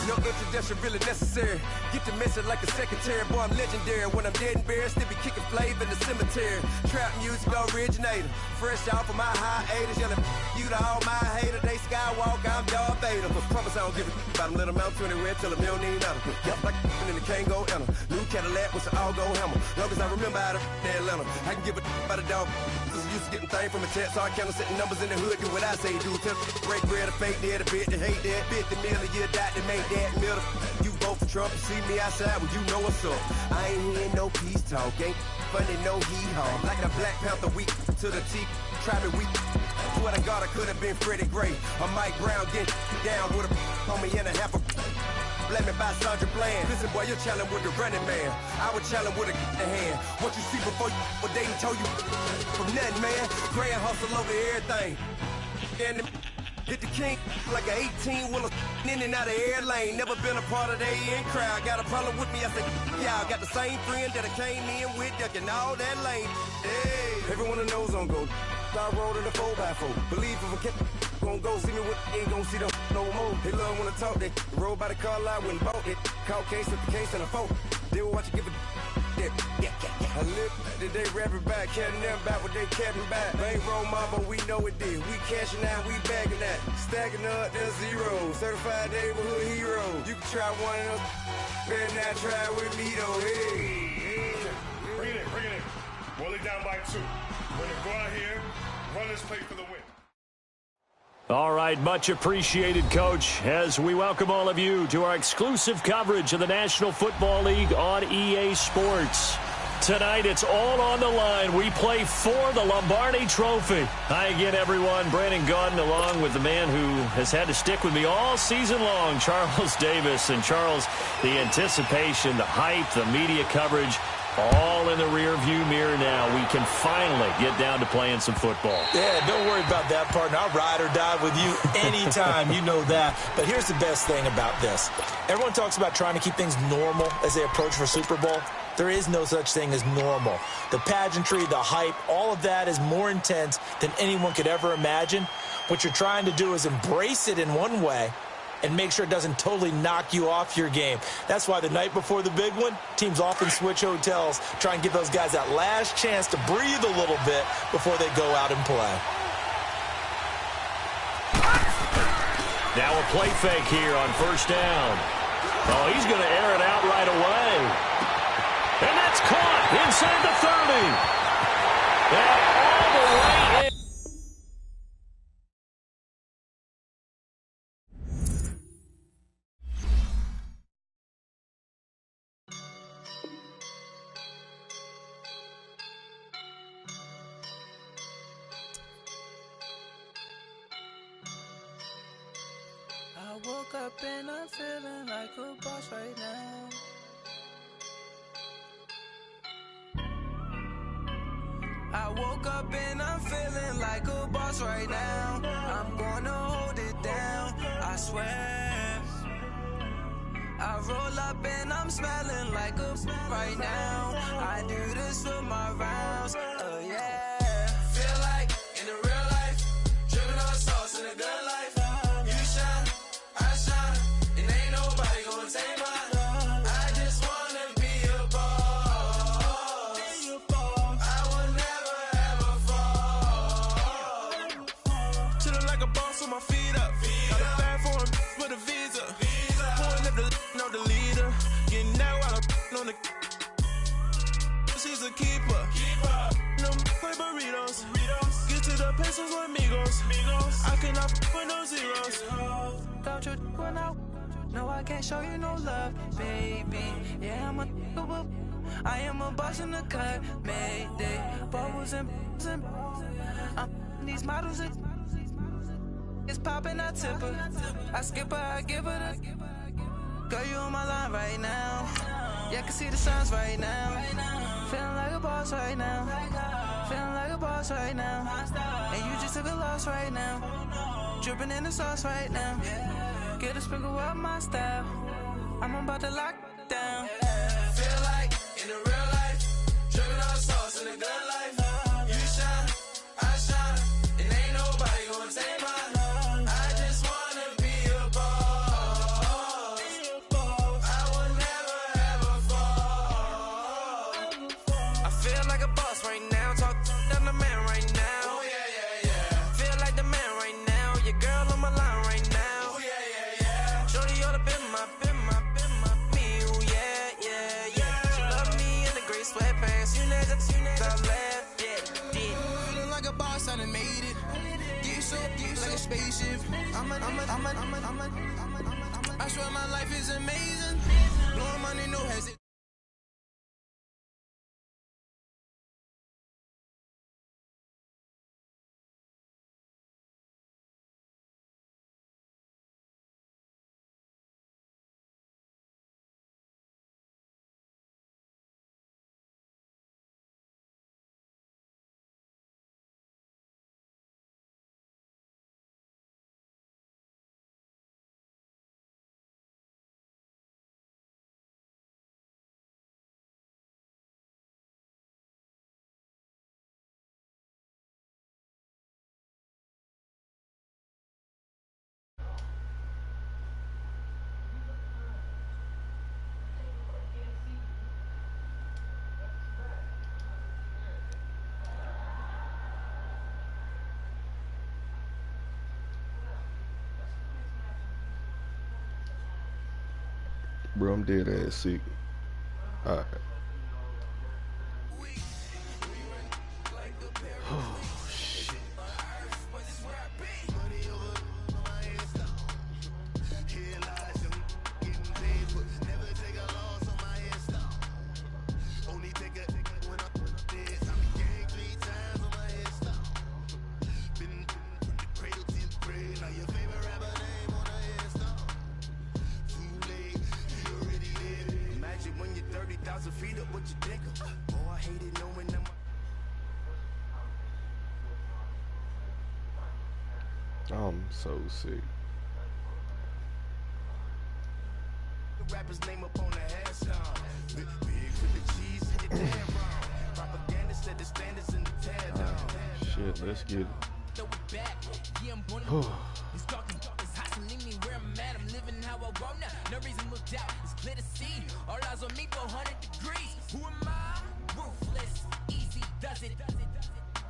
No introduction really necessary. Get the message like a secretary. Boy, I'm legendary. When I'm dead and buried, still be kicking flavor in the cemetery. Trap music originator. Fresh off of my hiatus. Yelling you to all my haters. They skywalk, I'm Darth Vader. But promise I don't give a about them. Let them out 20 red till them don't need nothing. Yep, like and the can't go enter. New Cadillac with an all-go hammer. Long as I remember how to Atlanta. I can give a about a dog. Used to getting things from a text, so I count on setting numbers in the hood. Do what I say, do. Tell break bread or fake dead, a bit to hate that. 50 million, you died to make that middle. You vote for Trump, you see me outside, well, you know what's up. I ain't hearing no peace talk, ain't funny, no hee-haw. Like the Black Panther weak to the teeth, try me weak. Swear to God, I could have been Freddie Gray. Or Mike Brown getting down with a homie and a half a. Let me buy Sandra Bland. Listen, boy, you're challenging with the running man. I would challenge with a hand. What you see before you, what they told you from nothing, man. Grand hustle over everything. And hit the king like an 18-wheeler in and out of air lane. Never been a part of the in crowd. Got a problem with me, I said, y'all got the same friend that I came in with, ducking all that lane. Hey, everyone that knows on go. I rolled in a 4x4. Believe if I kept gon' go see me with ain't gon' see them no more. They love when I talk, they roll by the car lot when bought it. Caught case at the case and a phone. They will watch you give a I live today rapping back, catching them back what they capping back. Bankroll mama, we know it did. We cashing out, we bagging that. Stacking up, there's zero. Certified neighborhood hero. You can try one of those, better not try with me though. Hey. Bring it in. Roll it down by 2. We're gonna go out here, run this play for the win. All right, much appreciated, Coach, as we welcome all of you to our exclusive coverage of the National Football League on EA Sports. Tonight, it's all on the line. We play for the Lombardi Trophy. Hi again, everyone. Brandon Gaudin, along with the man who has had to stick with me all season long, Charles Davis. And, Charles, the anticipation, the hype, the media coverage, all in the rear-view mirror now. We can finally get down to playing some football. Yeah, don't worry about that, partner. I'll ride or die with you anytime. You know that. But here's the best thing about this. Everyone talks about trying to keep things normal as they approach for Super Bowl. There is no such thing as normal. The pageantry, the hype, all of that is more intense than anyone could ever imagine. What you're trying to do is embrace it in one way and make sure it doesn't totally knock you off your game. That's why the night before the big one, teams often switch hotels, try and give those guys that last chance to breathe a little bit before they go out and play. Now a play fake here on first down. Oh, he's going to air it out right away. And that's caught inside the 30. And all the way in. I woke up and I'm feeling like a boss right now. I woke up and I'm feeling like a boss right now. I'm gonna hold it down, I swear. I roll up and I'm smelling like a right now. I do this for my rounds, yeah. Feel like in the real life, dripping on sauce in a good life. You shine, I shine, and ain't nobody gonna take mine. I just wanna be a boss. I will never ever fall. Chillin' like a boss with my feet up. Got a bag for him with a visa. Pulling up the know the leader. Getting out while I'm on the. She's a keeper. No play burritos. Get to the pesos with amigos. I cannot with no zeros. Don't you run out? No, I can't show you no love, baby. Yeah, I am a boss in the cut. Mayday. Bubbles and these models. It's popping, I tip her. I skip her, I give her the. Girl, you on my line right now. Yeah, I can see the signs right now. Feeling like a boss right now. Feeling like a boss right now. And you just took a loss right now. Dripping in the sauce right now. Get a sprinkle up my style. I'm about to lock down. Feel like in the real life, dripping on sauce in the good life. You shine, I shine, and ain't nobody gonna take mine. I just wanna be a boss. like a spaceship. I swear my life is amazing. Blowing money, no hesitation. Bro, I'm dead ass sick. Alright. Oh, shit. I'm so sick. Rapper's name up on the headstone. Big with the cheese, hit it damn wrong. Propaganda said the standards in the tear down. Shit, let's get it. Throw it back. Yeah, I'm gonna He's talking, it's hot, so leave me where I'm at. I'm living how I want now. No reason to doubt. It's clear to see. All eyes on me, 400 degrees. Who am I? Ruthless. Easy does it.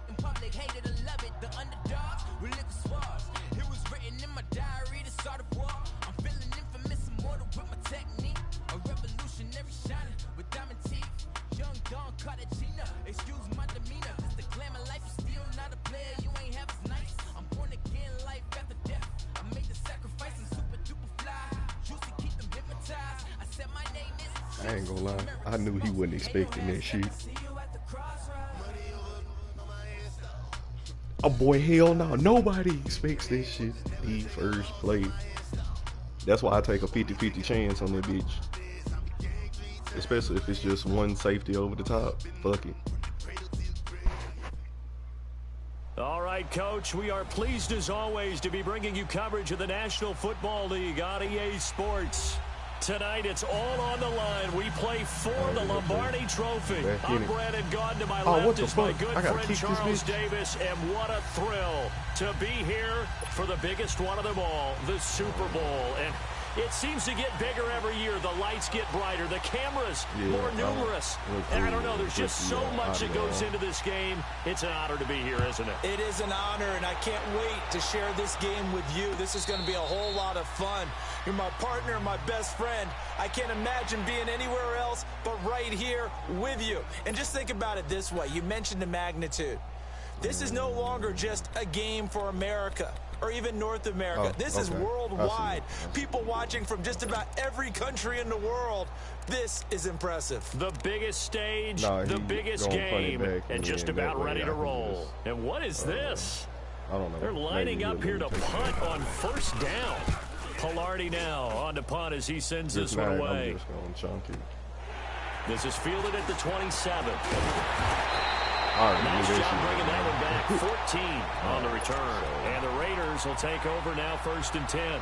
In public, hated or love it. The underdogs with liquor swabs. It was written in my diary to start a war. I'm feeling infamous, immortal with my technique. A revolutionary shining with diamond teeth. Young Don Cartagena. Excuse my demeanor. It's the glamour life. You still not a player. You ain't half as nice. I'm born again, life after death. I made the sacrifice and super duper fly. Juicy, keep them hypnotized. I said my name is. I ain't gonna lie. I knew he wasn't expecting that shit. Oh boy, hell no. Nobody expects this shit. He first play. That's why I take a 50-50 chance on that bitch. Especially if it's just one safety over the top. Fuck it. All right, Coach, we are pleased as always to be bringing you coverage of the National Football League on EA Sports. Tonight, it's all on the line. We play for the Lombardi Trophy. I'm Brandon Gaudin. To my left is my good friend Charles Davis. And what a thrill to be here for the biggest one of them all, the Super Bowl. And it seems to get bigger every year. The lights get brighter. The cameras more numerous. And I don't know. There's just so much that goes into this game. It's an honor to be here, isn't it? It is an honor, and I can't wait to share this game with you. This is going to be a whole lot of fun. You're my partner, my best friend. I can't imagine being anywhere else but right here with you. And just think about it this way. You mentioned the magnitude. This is no longer just a game for America or even North America. This is worldwide. People watching from just about every country in the world. This is impressive. The biggest stage, the biggest game, and just about ready to roll. And what is this? I don't know. They're lining up here to punt on first down. Pilardi now on to punt as he sends this one away. I'm just going chunky. This is fielded at the 27. Right, nice job bringing that one back. 14 on the return. And the Raiders will take over now, 1st and 10.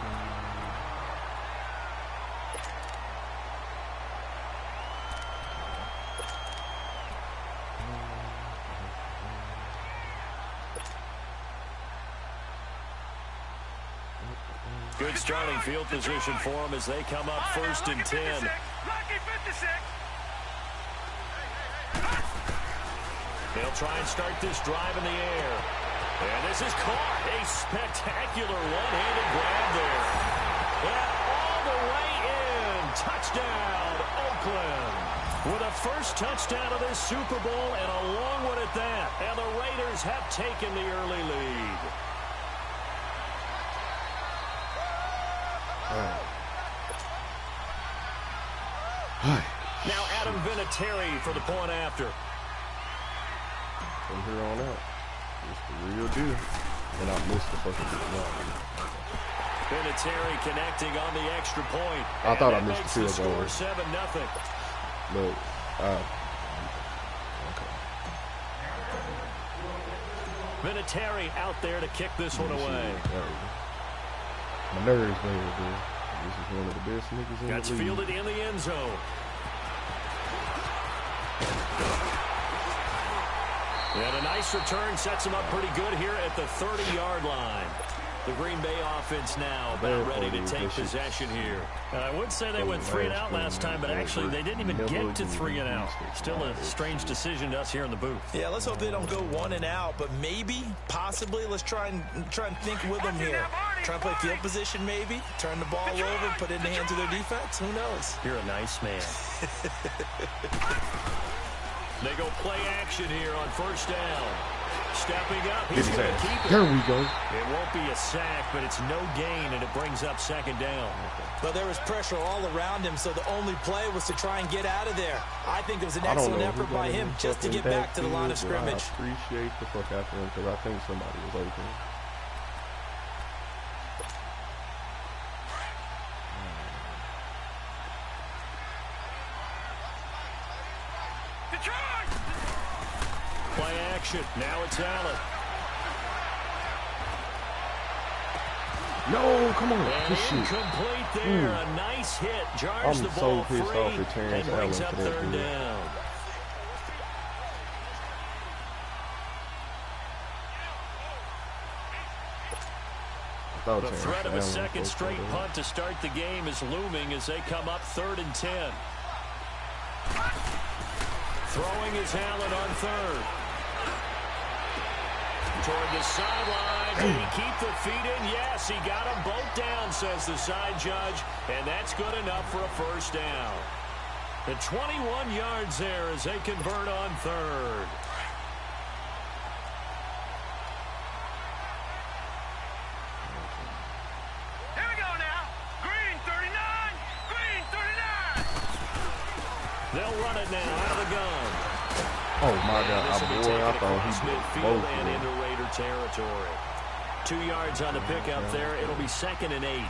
Good starting field position for them as they come up 1st and 10. They'll try and start this drive in the air. And this is caught. A spectacular one-handed grab there. And all the way in. Touchdown, Oakland. With a first touchdown of this Super Bowl and a long one at that. And the Raiders have taken the early lead. Now Adam Vinatieri for the point after. From here on out, it's the real deal. And I missed the fucking one. Vinatieri connecting on the extra point. I thought I missed the field goal. Score 7-0. But Vinatieri out there to kick this one away. My nerves, baby. This is one of the best niggas in the league. That's fielded in the end zone. And a nice return sets him up pretty good here at the 30-yard line. The Green Bay offense now about ready to take possession here. I would say they went 3 and out last time, but actually they didn't even get to 3 and out. Still a strange decision to us here in the booth. Yeah, let's hope they don't go 1 and out, but maybe, possibly, let's try and think with them here. Try and play field position maybe, turn the ball over, put it in the hands of their defense. Who knows? You're a nice man. They go play action here on first down. Stepping up, he's going to keep it. There we go. It won't be a sack, but it's no gain, and it brings up second down. But there was pressure all around him, so the only play was to try and get out of there. I think it was an excellent effort by him just to get back to the line of scrimmage. I appreciate the fuck out of him because I think somebody was open. Play action. Now it's Allen. No, come on. And incomplete there. A nice hit. Jars the ball free and brings up third down. The threat of a second straight punt to start the game is looming as they come up 3rd and 10. Throwing is Allen on 3rd. Toward the sideline. Did he keep the feet in? Yes, he got them both down, says the side judge. And that's good enough for a first down. The 21 yards there as they convert on 3rd. Here we go now. Green 39. Green 39. They'll run it now out of the gun. Oh my God, I thought he midfield and into Raider territory. 2 yards on the pickup there. It'll be 2nd and 8.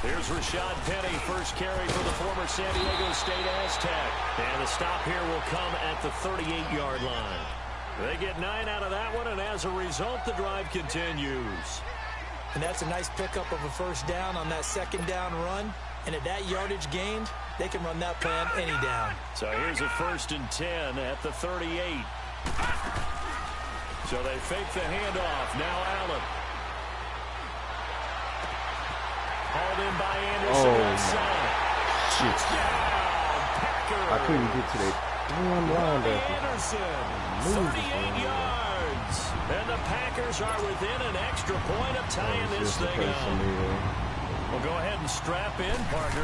Here's Rashad Penny, first carry for the former San Diego State Aztec. And the stop here will come at the 38-yard line. They get 9 out of that one, and as a result, the drive continues. And that's a nice pickup of a first down on that second down run. And at that yardage gained, they can run that plan any down. So here's a 1st and 10 at the 38. So they fake the handoff. Now Allen. Hauled in by Anderson outside. Shit. I couldn't get to that damn linebacker. Anderson, 38 yards. And the Packers are within an extra point of tying this thing up. Well, go ahead and strap in, partner.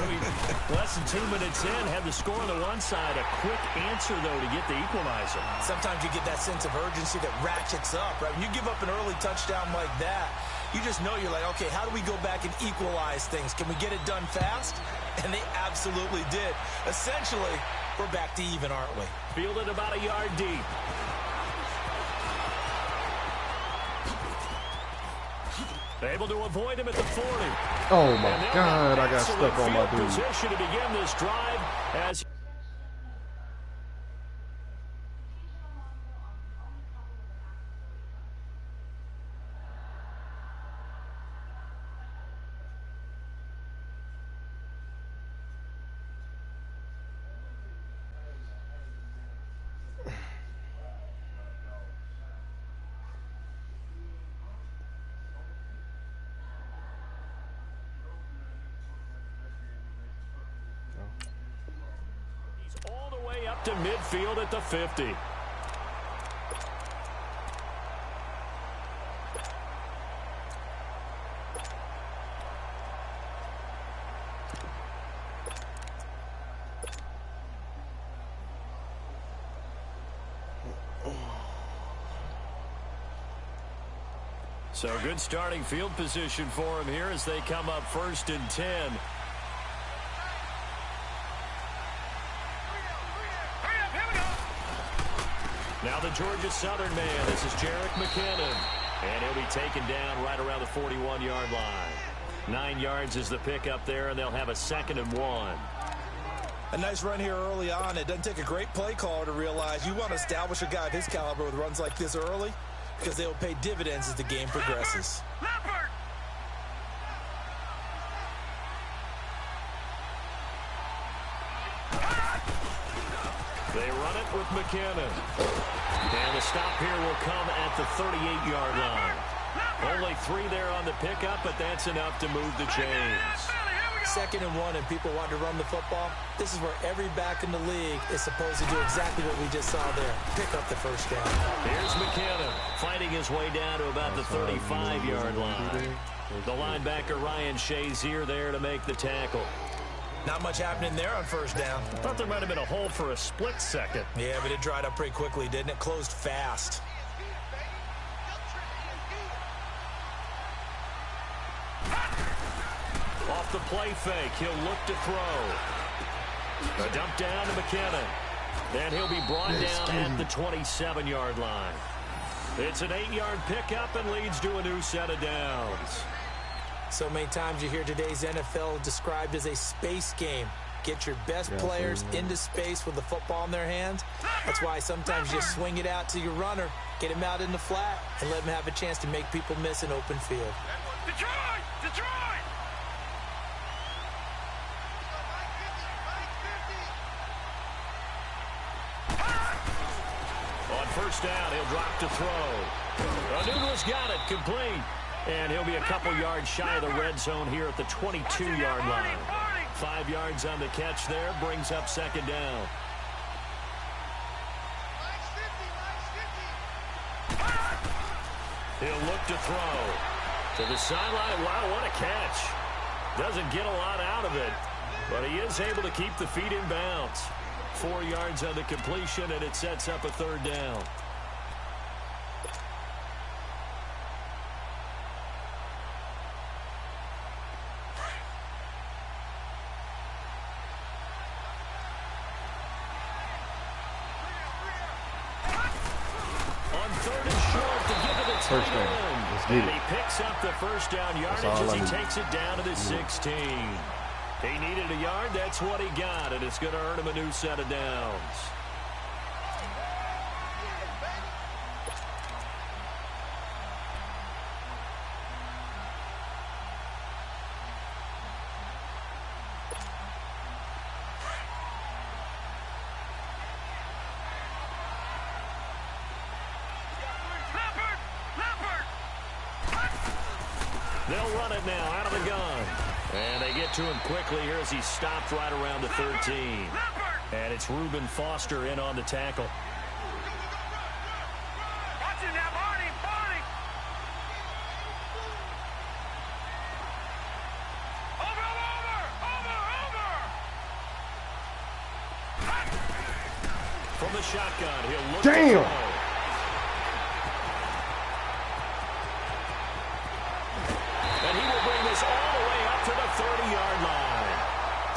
Less than 2 minutes in, had the score on the one side. A quick answer, though, to get the equalizer. Sometimes you get that sense of urgency that ratchets up, right? When you give up an early touchdown like that, you just know you're like, okay, how do we go back and equalize things? Can we get it done fast? And they absolutely did. Essentially, we're back to even, aren't we? Fielded about a yard deep. Able to avoid him at the 40. Oh, my God, I got stuck on my dude. Position to begin this drive as... all the way up to midfield at the 50. So good starting field position for him here as they come up 1st and 10. Now the Georgia Southern man. This is Jerick McKinnon. And he'll be taken down right around the 41-yard line. 9 yards is the pickup there, and they'll have a 2nd and 1. A nice run here early on. It doesn't take a great play caller to realize you want to establish a guy of his caliber with runs like this early because they will pay dividends as the game progresses. They run it with McKinnon. And the stop here will come at the 38-yard line. Only 3 there on the pickup, but that's enough to move the chains. 2nd and 1, and people want to run the football. This is where every back in the league is supposed to do exactly what we just saw there. Pick up the first down. Here's McKinnon fighting his way down to about the 35-yard line. The linebacker Ryan Shazier there to make the tackle. Not much happening there on first down. Thought there might have been a hole for a split second. Yeah, but it dried up pretty quickly, didn't it? Closed fast. Off the play fake, he'll look to throw. A dump down to McKinnon. Then he'll be brought down at the 27-yard line. It's an 8-yard pickup and leads to a new set of downs. So many times you hear today's NFL described as a space game. Get your best players into space with the football in their hands. That's why sometimes you swing it out to your runner, get him out in the flat, and let him have a chance to make people miss an open field. Detroit! Detroit! On first down, he'll drop to throw. Anunu's got it, complete. And he'll be a couple yards shy of the red zone here at the 22-yard line. 5 yards on the catch there, brings up 2nd down. He'll look to throw. To the sideline. Wow, what a catch. Doesn't get a lot out of it, but he is able to keep the feet in bounds. 4 yards on the completion, and it sets up a 3rd down. First down. Let's get And it. he picks up the first down yardage as he takes it down to the 16. He needed a yard. That's what he got, and it's going to earn him a new set of downs. They'll run it now out of the gun. And they get to him quickly here as he's stopped right around the 13. And it's Reuben Foster in on the tackle. Watch it now, Barney! Barney! Over! From the shotgun, he'll look Damn! to throw. And he will bring this all the way up to the 30-yard line.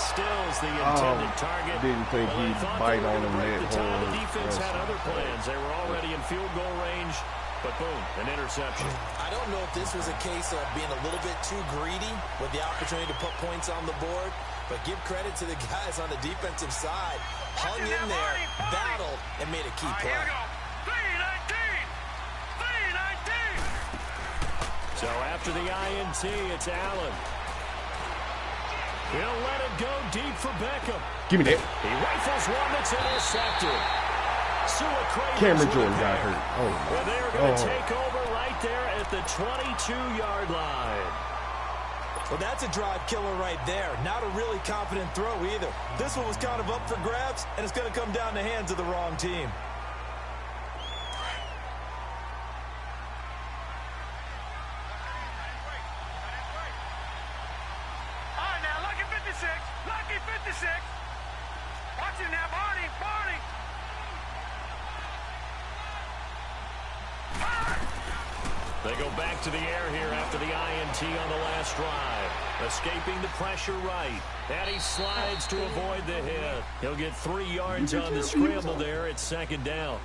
Stills the intended target. Didn't think Well, he'd they thought bite they were on him gonna break that the tie. hard. The defense had other plans. They were already in field goal range, but boom, an interception. I don't know if this was a case of being a little bit too greedy with the opportunity to put points on the board, but give credit to the guys on the defensive side. Hung in there, battled, and made a key play. Here we go. 319! 319! So after the INT, it's Allen. He'll let it go deep for Beckham. Give me that. He rifles one that's intercepted. Cameron Jordan got hurt. Oh, Well, they're going to take over right there at the 22-yard line. Well, that's a drive killer right there. Not a really confident throw either. This one was kind of up for grabs, and it's going to come down the hands of the wrong team. All right, now, Lucky 56. Lucky 56. Watch it now, Barney. Barney. They go back to the air here after the INT on the last drive. Escaping the pressure right. And he slides to avoid the hit. He'll get 3 yards on the scramble there. It's second down.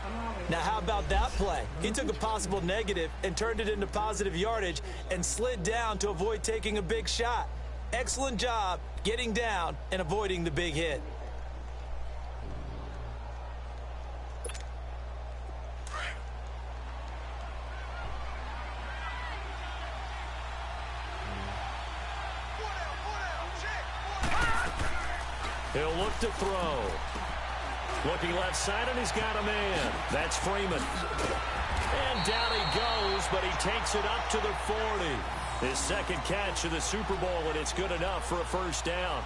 Now, how about that play? He took a possible negative and turned it into positive yardage and slid down to avoid taking a big shot. Excellent job getting down and avoiding the big hit. He'll look to throw. Looking left side, and he's got a man. That's Freeman. And down he goes, but he takes it up to the 40. His second catch of the Super Bowl, and it's good enough for a first down.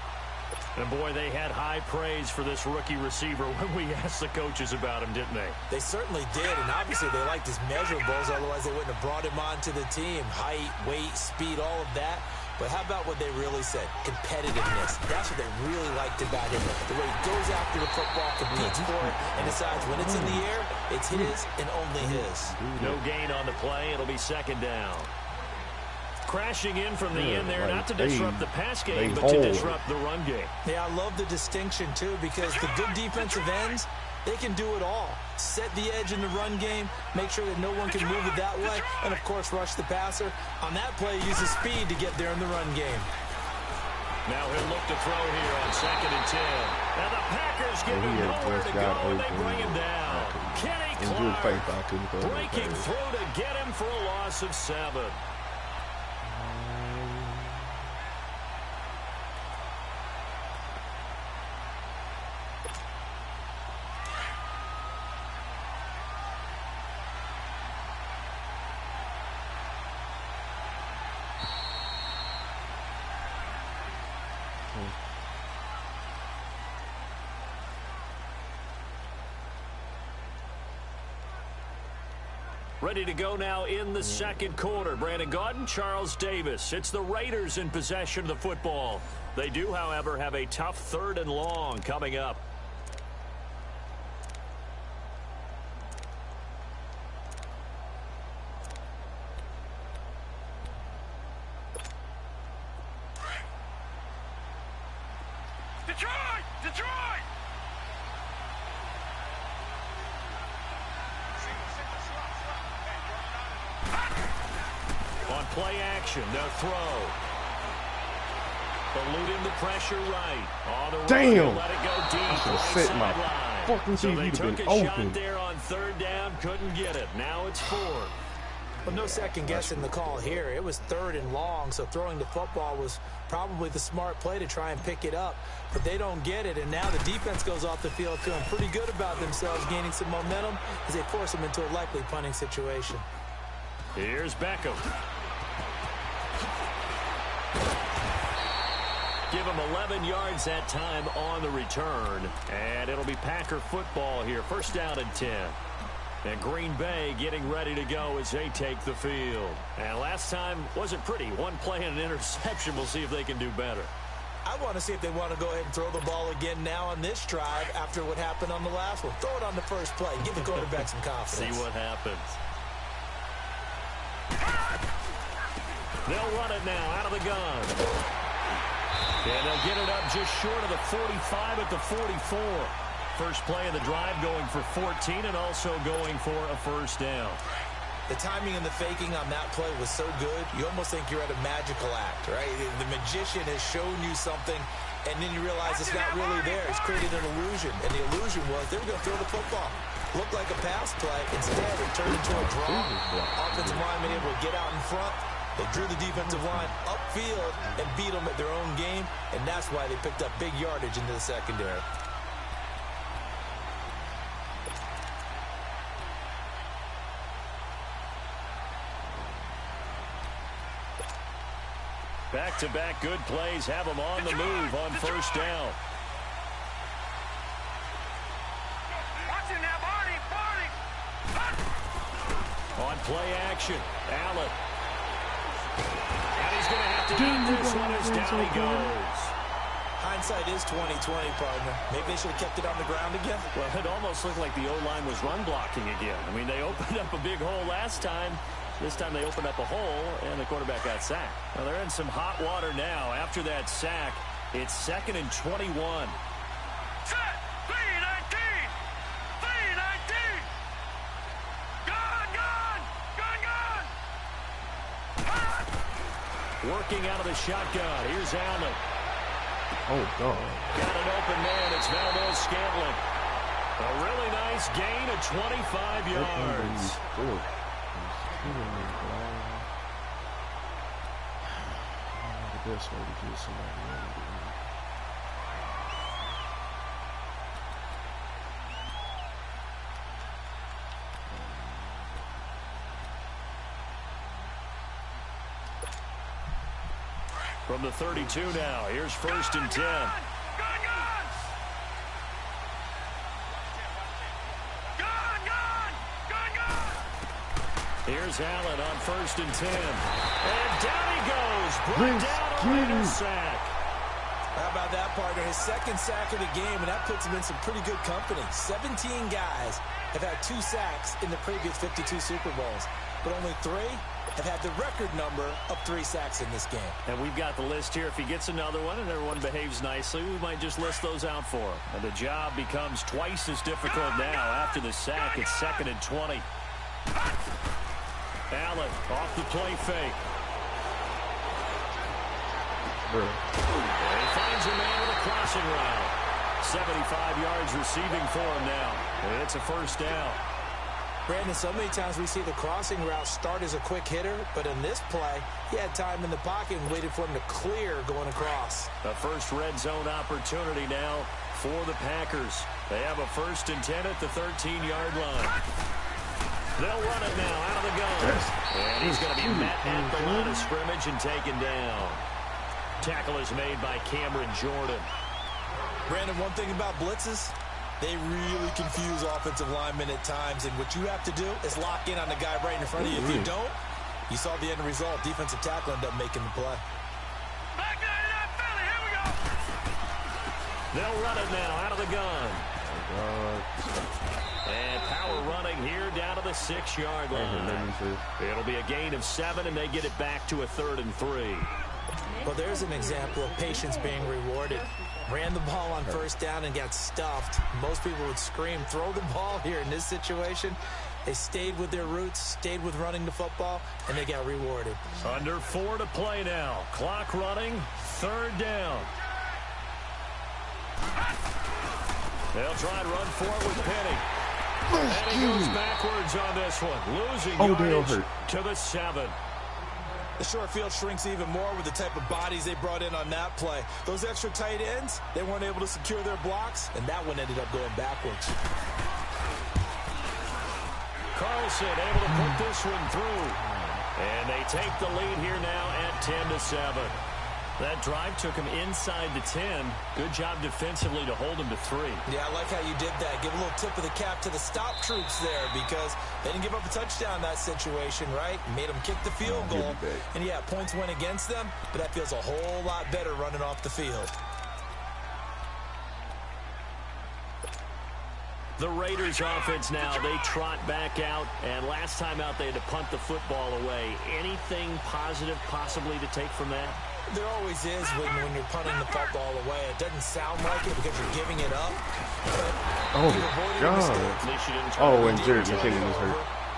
And, boy, they had high praise for this rookie receiver when we asked the coaches about him, didn't they? They certainly did, and obviously they liked his measurables. Otherwise, they wouldn't have brought him onto the team. Height, weight, speed, all of that. But how about what they really said? Competitiveness. That's what they really liked about him. The way he goes after the football, competes for it, and decides when it's in the air, it's his and only his. No gain on the play. It'll be second down. Crashing in from the end there, not to disrupt the pass game, but to disrupt the run game. Yeah, I love the distinction, too, because the good defensive ends, they can do it all. Set the edge in the run game, make sure that no one can move it that way, and, of course, rush the passer. On that play, use the speed to get there in the run game. Now he'll look to throw here on 2nd and 10. And the Packers give him nowhere to go, and they bring him down. Kenny Clark breaking through to get him for a loss of 7. Ready to go now in the second quarter. Brandon Gaudin, Charles Davis. It's the Raiders in possession of the football. They do, however, have a tough 3rd and long coming up. Detroit! Detroit! On play action, they'll throw. Eluding the pressure right. On the damn! Let it go deep. I should have set my fucking so they TV took been a open. shot there on 3rd down, couldn't get it. Now it's 4th. Well, no second guessing the call here. It was 3rd and long, so throwing the football was probably the smart play to try and pick it up. But they don't get it, and now the defense goes off the field feeling pretty good about themselves, gaining some momentum as they force them into a likely punting situation. Here's Beckham. Give him 11 yards that time on the return. And it'll be Packer football here. First down and 10. And Green Bay getting ready to go as they take the field. And last time wasn't pretty. One play and an interception. We'll see if they can do better. I want to see if they want to go ahead and throw the ball again now on this drive after what happened on the last one. Throw it on the first play. Give the quarterback some confidence. See what happens. They'll run it now out of the gun. And they'll get it up just short of the 45 at the 44. First play of the drive going for 14 and also going for a first down. The timing and the faking on that play was so good, you almost think you're at a magical act, right? The magician has shown you something, and then you realize it's not really there. It's created an illusion, and the illusion was they were going to throw the football. Looked like a pass play. Instead, it turned into a draw. Offensive lineman able to get out in front. They drew the defensive line upfield and beat them at their own game, and that's why they picked up big yardage into the secondary. Back-to-back good plays have them on the move on first down. Watch it now, Barney! On play action, Allen. And he's going to have to eat this one as down he goes. Hindsight is 20/20, partner. Maybe they should have kept it on the ground again. Well, it almost looked like the O-line was run blocking again. I mean, they opened up a big hole last time, This time they opened up a hole, and the quarterback got sacked. Well, they're in some hot water now. After that sack, it's 2nd and 21. Set. 3-19. 3-19. Gone. Working out of the shotgun. Here's Allen. Oh, God. Got an open man. It's Valdez-Scantling. A really nice gain of 25 yards. The best way to get somebody ready to win. From the 32 now. Here's 1st and 10. Here's Allen on 1st and 10. And down he goes. Brought down on a sack. How about that, partner? His 2nd sack of the game, and that puts him in some pretty good company. 17 guys have had 2 sacks in the previous 52 Super Bowls, but only 3 have had the record number of 3 sacks in this game. And we've got the list here. If he gets another one and everyone behaves nicely, we might just list those out for him. And the job becomes twice as difficult now. After the sack, it's 2nd and 20. Allen off the play fake. And he finds a man with a crossing route. 75 yards receiving for him now. And it's a 1st down. Brandon, so many times we see the crossing route start as a quick hitter, but in this play, he had time in the pocket and waited for him to clear going across. The first red zone opportunity now for the Packers. They have a 1st and 10 at the 13-yard line. They'll run it now out of the gun. And he's going to be met at the line of scrimmage and taken down. Tackle is made by Cameron Jordan. Brandon, one thing about blitzes, they really confuse offensive linemen at times, and what you have to do is lock in on the guy right in front of you. If you don't, you saw the end result. Defensive tackle ended up making the play. Back there in that Philly. Here we go. They'll run it now out of the gun. And power running here down to the 6-yard line. It'll be a gain of 7, and they get it back to a 3rd and 3. Well, there's an example of patience being rewarded. Ran the ball on 1st down and got stuffed. Most people would scream, throw the ball here. In this situation, they stayed with their roots, stayed with running the football, and they got rewarded. Under 4 to play now. Clock running, 3rd down. They'll try and run for it with Penny. And he goes backwards on this one. Losing yardage to the 7. The short field shrinks even more with the type of bodies they brought in on that play. Those extra tight ends, they weren't able to secure their blocks, and that one ended up going backwards. Carlson able to put this one through. And they take the lead here now at 10-7. That drive took him inside the 10. Good job defensively to hold him to 3. Yeah, I like how you did that. Give a little tip of the cap to the stop troops there, because they didn't give up a touchdown in that situation, right? Made them kick the field goal. And yeah, points went against them, but that feels a whole lot better running off the field. The Raiders offense now, they trot back out, and last time out they had to punt the football away. Anything positive possibly to take from that? There always is when you're punting the football away. It doesn't sound like it because you're giving it up. Oh, God. Oh, and Jared McKinnon is hurt.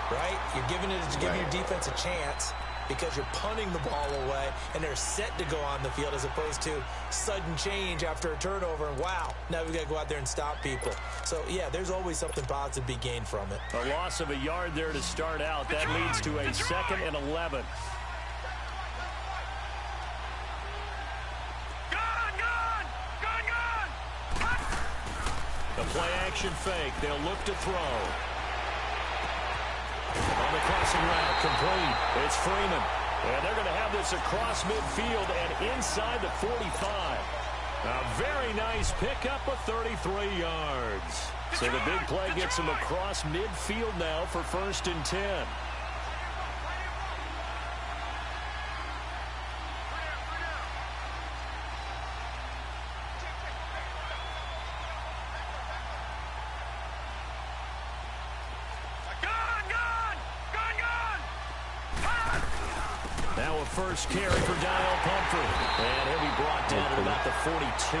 Right? You're giving your defense a chance because you're punting the ball away, and they're set to go on the field as opposed to sudden change after a turnover. And wow, now we got to go out there and stop people. So, yeah, there's always something positive to be gained from it. A loss of a yard there to start out. That leads to a 2nd and 11. The play-action fake. They'll look to throw. On the crossing route, complete. It's Freeman. And they're going to have this across midfield and inside the 45. A very nice pickup of 33 yards. So the big play gets him across midfield now for 1st and 10. Now a first carry for Daniel Pumphrey. And he'll be brought down at about the 42.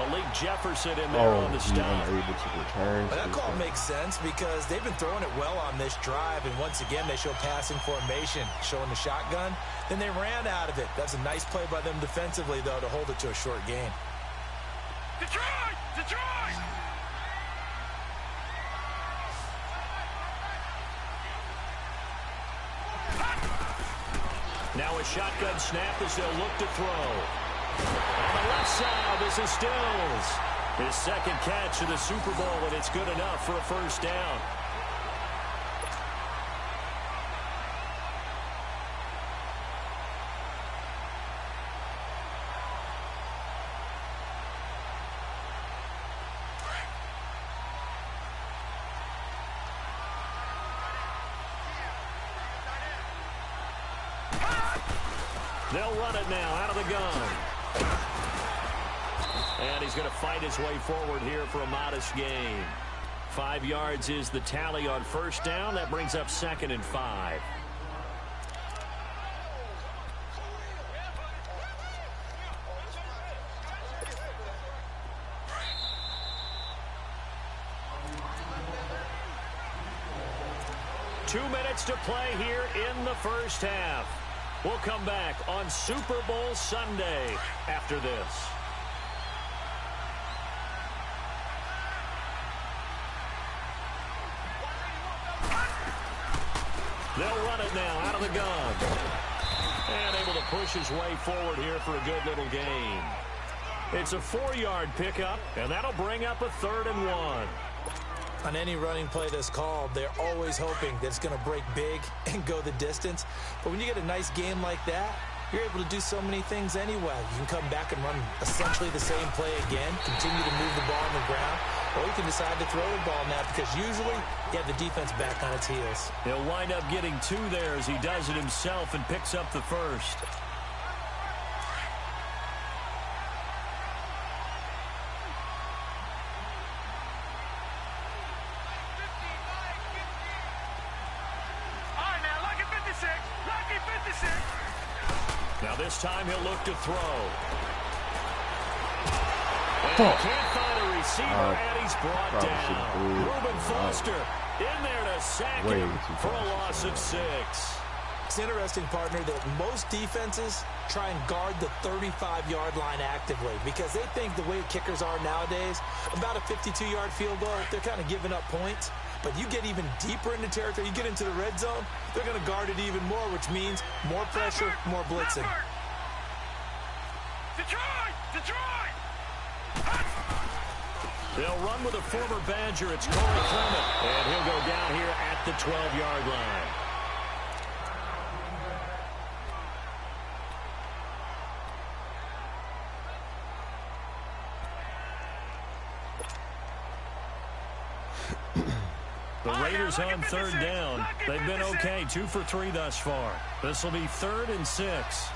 Malik Jefferson in there on the stop. Unable to return. That call makes sense because they've been throwing it well on this drive, and once again they show passing formation, showing the shotgun. Then they ran out of it. That's a nice play by them defensively, though, to hold it to a short gain. Detroit! Detroit! Now a shotgun snap as they'll look to throw. On the left side, this is Stills. His second catch of the Super Bowl, and it's good enough for a first down. They'll run it now out of the gun. And he's going to fight his way forward here for a modest gain. 5 yards is the tally on first down. That brings up 2nd and 5. Two minutes to play here in the first half. We'll come back on Super Bowl Sunday after this. They'll run it now out of the gun. And able to push his way forward here for a good little gain. It's a 4-yard pickup, and that'll bring up a 3rd and 1. On any running play that's called, they're always hoping that it's going to break big and go the distance. But when you get a nice game like that, you're able to do so many things anyway. You can come back and run essentially the same play again, continue to move the ball on the ground, or you can decide to throw the ball now because usually you have the defense back on its heels. He'll wind up getting 2 there as he does it himself and picks up the first. Now this time he'll look to throw. And he can't find a receiver, and he's brought down. Reuben Foster in there to sack him for a loss of 6. It's interesting, partner, that most defenses try and guard the 35-yard line actively because they think the way kickers are nowadays, about a 52-yard field goal, they're kind of giving up points. But you get even deeper into territory, you get into the red zone, they're going to guard it even more, which means more pressure, more blitzing. Detroit! Detroit! They'll run with a former Badger. It's Corey Clement, and he'll go down here at the 12-yard line. The Raiders on 3rd down. They've been okay, 2 for 3 thus far. This will be 3rd and 6.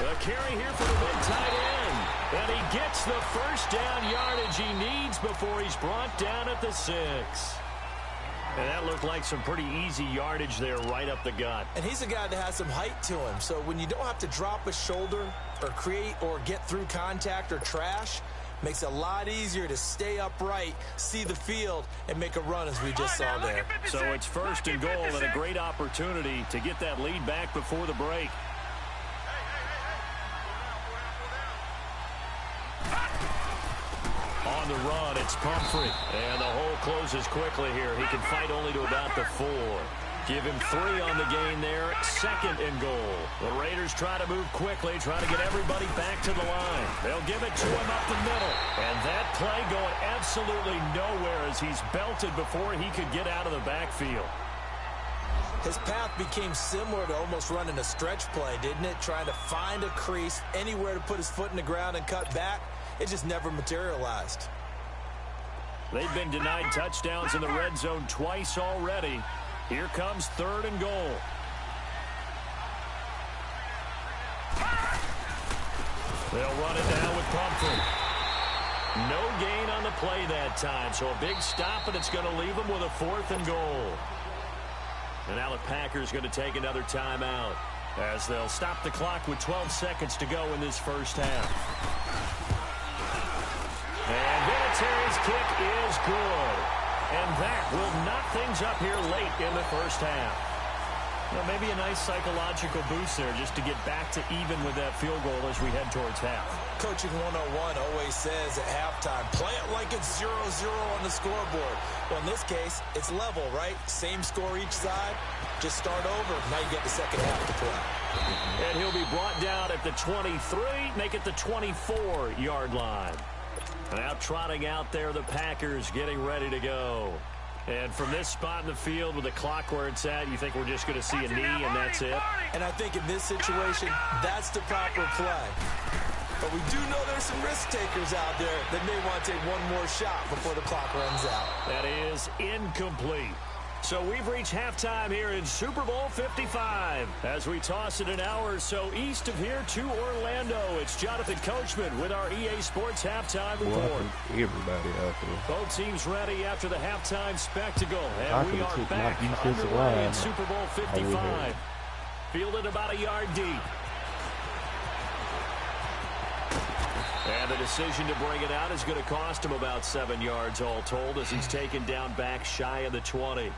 A carry here for the big tight end. And he gets the first down yardage he needs before he's brought down at the 6. And that looked like some pretty easy yardage there right up the gut. And he's a guy that has some height to him. So when you don't have to drop a shoulder or create or get through contact or trash, makes it a lot easier to stay upright, see the field, and make a run as we just saw there. So it's 1st and goal and a great opportunity to get that lead back before the break. On the run, it's Pumphrey. And the hole closes quickly here. He can fight only to about the 4. Give him 3 on the gain there. 2nd and goal. The Raiders try to move quickly, try to get everybody back to the line. They'll give it to him up the middle. And that play going absolutely nowhere as he's belted before he could get out of the backfield. His path became similar to almost running a stretch play, didn't it? Trying to find a crease, anywhere to put his foot in the ground and cut back. It just never materialized. They've been denied touchdowns in the red zone twice already. Here comes 3rd and goal. They'll run it down with Pumphrey. No gain on the play that time, so a big stop, and it's going to leave them with a 4th and goal. And now the Packers going to take another timeout as they'll stop the clock with 12 seconds to go in this first half. And Vinatieri's kick is good. And that will knock things up here late in the first half. Well, maybe a nice psychological boost there just to get back to even with that field goal as we head towards half. Coaching 101 always says at halftime, play it like it's 0-0 on the scoreboard. Well, in this case, it's level, right? Same score each side. Just start over. Now you get the second half to play. And he'll be brought down at the 23, make it the 24-yard line. Now trotting out there, the Packers getting ready to go. And from this spot in the field with the clock where it's at, you think we're just going to see a knee and that's it? And I think in this situation, that's the proper play. But we do know there's some risk takers out there that may want to take one more shot before the clock runs out. That is incomplete. So we've reached halftime here in Super Bowl 55. As we toss it an hour or so east of here to Orlando, it's Jonathan Coachman with our EA Sports Halftime Report. Everybody out there. Both teams ready after the halftime spectacle. And we are back defensive underway line. in Super Bowl 55. Fielded about a yard deep. And the decision to bring it out is going to cost him about 7 yards all told as he's taken down back shy of the 20.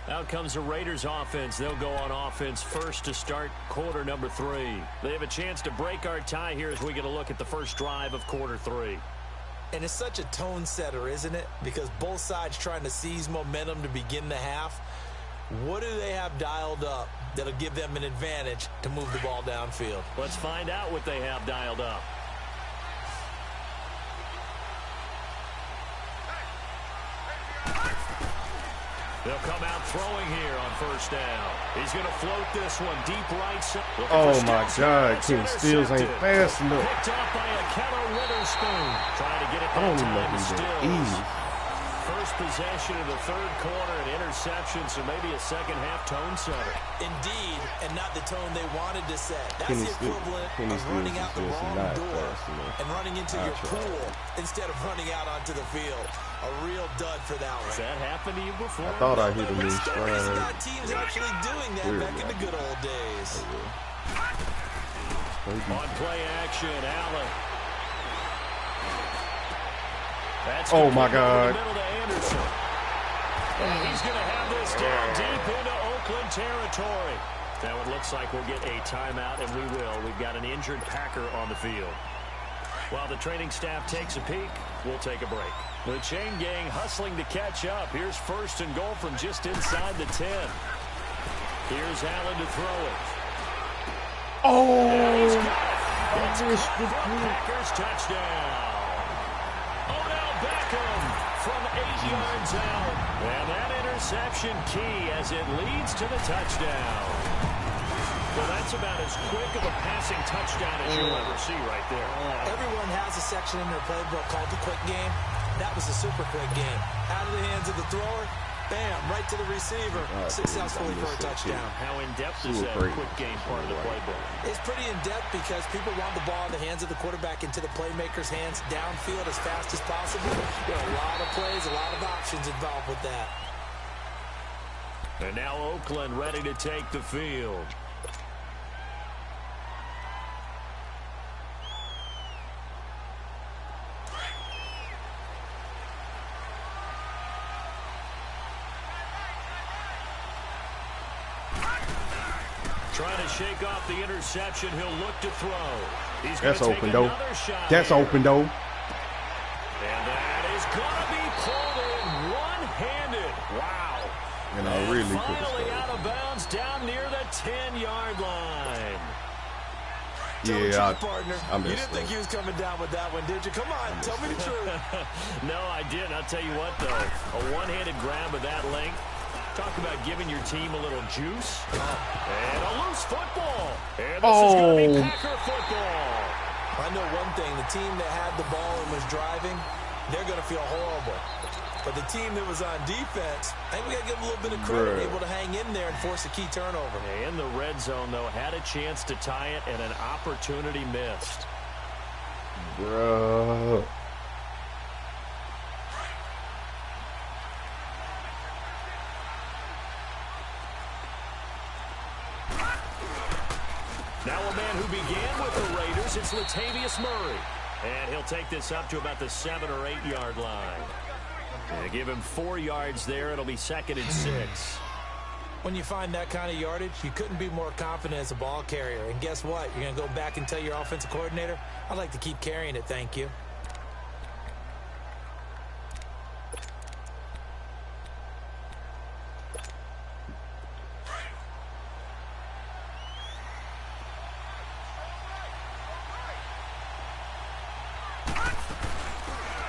Out comes the Raiders offense. They'll go on offense first to start quarter number 3. They have a chance to break our tie here as we get a look at the first drive of quarter 3. And it's such a tone setter, isn't it? Because both sides trying to seize momentum to begin the half. What do they have dialed up that'll give them an advantage to move the ball downfield? Let's find out what they have dialed up. They'll come out throwing here on first down. He's going to float this one deep right side. Oh, my God. King Stills ain't fast enough. Picked off by a Keller Witherspoon. Trying to get it I don't that even know time to who's that. Stills. Easy. First possession of the third quarter, an interception, so maybe a second-half tone setter. Indeed, and not the tone they wanted to set. That's Kenny the equivalent Kenny of running Stills out the is just wrong not door fast enough. and running into your pool instead of running out onto the field. A real dud for that one. Has that happened to you before? I thought I hit him in Stories stride. about teams actually doing that back in the good old days. On play action, Allen. That's Oh, my God. middle to Anderson. And he's going to have this down deep into Oakland territory. Now it looks like we'll get a timeout, and we will. We've got an injured Packer on the field. While the training staff takes a peek, we'll take a break. The chain gang hustling to catch up. Here's first and goal from just inside the 10. Here's Allen to throw it. Oh! And he's got it. It's caught for a Packers touchdown. Odell Beckham from 8 yards out. And that interception key as it leads to the touchdown. Well, that's about as quick of a passing touchdown as you'll ever see right there. Everyone has a section in their playbook called the quick game. That was a super quick game. Out of the hands of the thrower, bam, right to the receiver, successfully for a touchdown. How in-depth is that quick game part of the playbook? It's pretty in-depth because people want the ball in the hands of the quarterback into the playmaker's hands downfield as fast as possible. There are a lot of plays, a lot of options involved with that. And now Oakland ready to take the field. Trying to shake off the interception. He'll look to throw. He's That's take open, though. another shot That's here. open, though. And that is going to be pulled in one-handed. Wow. And I really could have finally scored. out of bounds down near the 10-yard line. Yeah, Partner, I you missed didn't think that. he was coming down with that one, did you? Come on, tell me the truth. No, I didn't. I'll tell you what, though. A one-handed grab of that length. Talk about giving your team a little juice. And a loose football. And this is going to be Packer football. I know one thing. The team that had the ball and was driving, they're going to feel horrible. But the team that was on defense, I think we got to give them a little bit of credit, able to hang in there and force a key turnover. In the red zone, though, had a chance to tie it and an opportunity missed. Bruh. Now a man who began with the Raiders, it's Latavius Murray. And he'll take this up to about the 7 or 8 yard line. And give him 4 yards there. It'll be 2nd and 6. When you find that kind of yardage, you couldn't be more confident as a ball carrier. And guess what? You're going to go back and tell your offensive coordinator, I'd like to keep carrying it, thank you.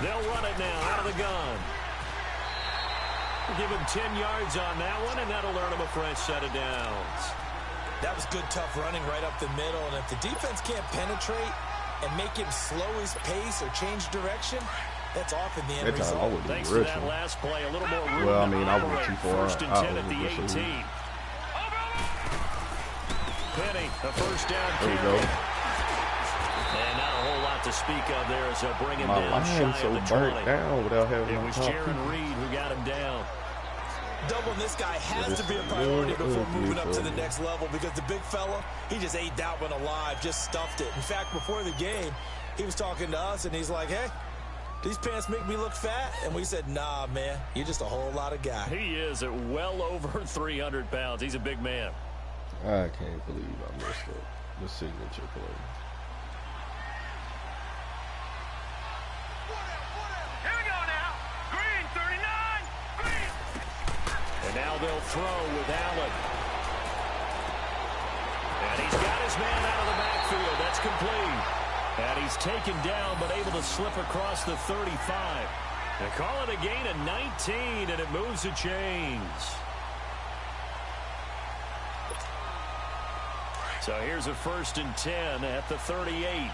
They'll run it now out of the gun. We'll give him 10 yards on that one, and that'll earn him a fresh set of downs. That was good, tough running right up the middle. And if the defense can't penetrate and make him slow his pace or change direction, that's often the end result. Thanks to that last play, a little more room. Well, I mean, I went too far. 1st and 10 at the 18. Penny, a first down There you carry. go. And not a whole lot to speak of there as they'll bring him My down shy line's so of the burnt 20. down without having It my was top Jaron people. Reed who got him down. Doubling this guy has to be a priority before moving up to the next level, because the big fella, he just ate that one alive, just stuffed it. In fact, before the game, he was talking to us, and he's like, hey, these pants make me look fat? And we said, nah, man, you're just a whole lot of guy. He is at well over 300 pounds. He's a big man. I can't believe I messed up the signature play. Here we go now. Green 39. Green. And now they'll throw with Allen. And he's got his man out of the backfield. That's complete. And he's taken down but able to slip across the 35. They call it a gain of 19, and it moves the chains. So here's a 1st and 10 at the 38.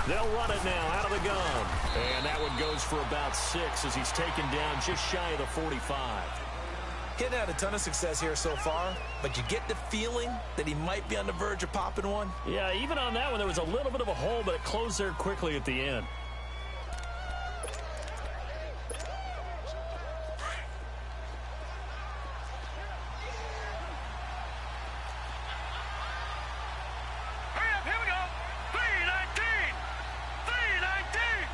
They'll run it now out of the gun. And that one goes for about 6 as he's taken down just shy of the 45. Hitting out a ton of success here so far, but you get the feeling that he might be on the verge of popping one. Yeah, even on that one, there was a little bit of a hole, but it closed there quickly at the end. Hurry up. Here we go. 319. 319.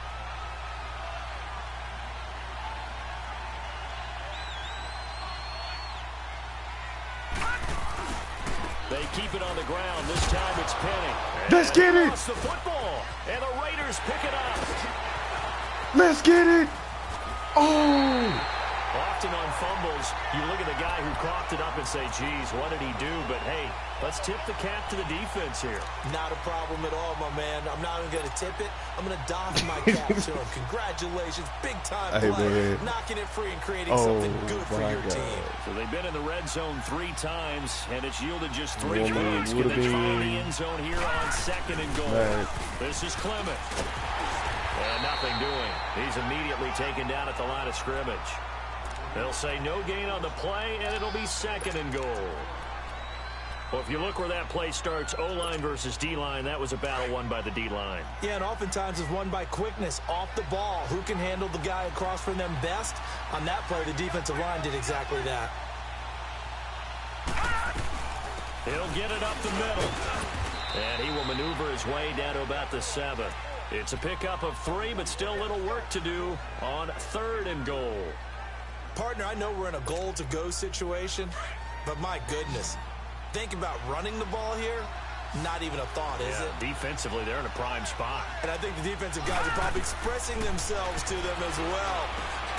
They keep it on the ground. This time it's Penny. Let's get it. Lost the football, and the Raiders pick it up. Let's get it. Oh. Often on fumbles, you look at the guy who coughed it up and say, geez, what did he do? But, hey, let's tip the cap to the defense here. Not a problem at all, my man. I'm not even going to tip it. I'm going to doff my cap to him. Congratulations. Big-time play. Man. Knocking it free and creating something good for your team. So they've been in the red zone 3 times, and it's yielded just 3 points. Can would've they try the been- end zone here on 2nd and goal? Right. This is Clement. And nothing doing. He's immediately taken down at the line of scrimmage. They'll say no gain on the play, and it'll be 2nd and goal. Well, if you look where that play starts, O-line versus D-line, that was a battle won by the D-line. Yeah, and oftentimes it's won by quickness off the ball. Who can handle the guy across from them best? On that play, the defensive line did exactly that. He'll get it up the middle. And he will maneuver his way down to about the 7. It's a pickup of 3, but still a little work to do on 3rd and goal. Partner, I know we're in a goal-to-go situation, but my goodness. Think about running the ball here. Not even a thought, is it? Defensively, they're in a prime spot. And I think the defensive guys are probably expressing themselves to them as well.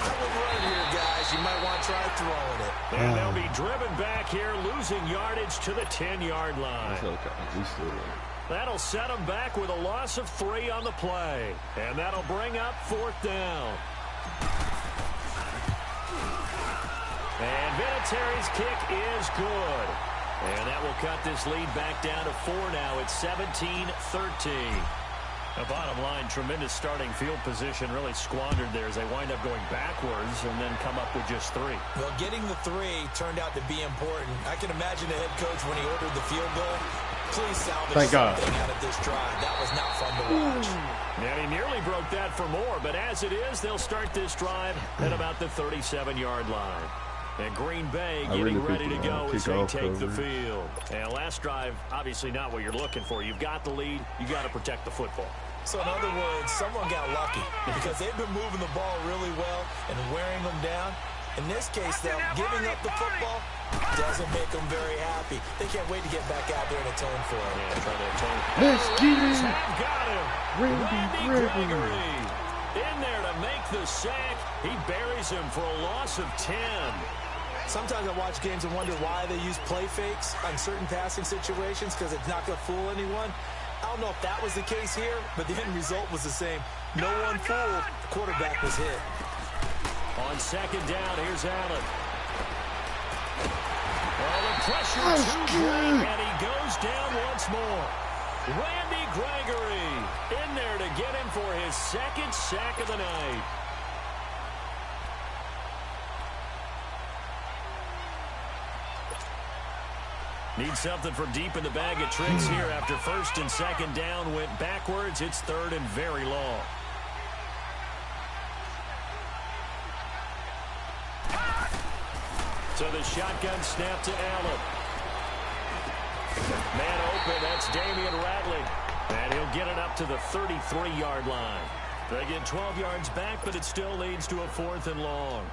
I would run it here, guys. You might want to try throwing it. And they'll be driven back here, losing yardage to the 10-yard line. It's okay. We still win. That'll set them back with a loss of 3 on the play. And that'll bring up 4th down. And Vinatieri's kick is good. And that will cut this lead back down to 4 now. It's 17-13. The bottom line, tremendous starting field position, really squandered there as they wind up going backwards and then come up with just 3. Well, getting the 3 turned out to be important. I can imagine the head coach when he ordered the field goal. Please salvage something out of this drive. That was not fun to watch. And he nearly broke that for more, but as it is, they'll start this drive at about the 37-yard line. And Green Bay getting ready to go as they take the coverage. field. And last drive, obviously not what you're looking for. You've got the lead. You got to protect the football. So in other words, someone got lucky because they've been moving the ball really well and wearing them down. In this case, though, giving up the football doesn't make them very happy. They can't wait to get back out there and atone for it. Yeah, trying to atone. Let's get it. Got him. Randy Gregory. In there to make the sack. He buries him for a loss of 10. Sometimes I watch games and wonder why they use play fakes on certain passing situations because it's not going to fool anyone. I don't know if that was the case here, but the end result was the same. No one fooled. The quarterback was hit. On second down, here's Allen. Oh, the pressure too great, and he goes down once more. Randy Gregory in there to get him for his second sack of the night. Need something from deep in the bag of tricks here after first and second down went backwards. It's third and very long. So the shotgun snap to Allen. Man open, that's Damian Ratley. And he'll get it up to the 33-yard line. They get 12 yards back, but it still leads to a 4th and long.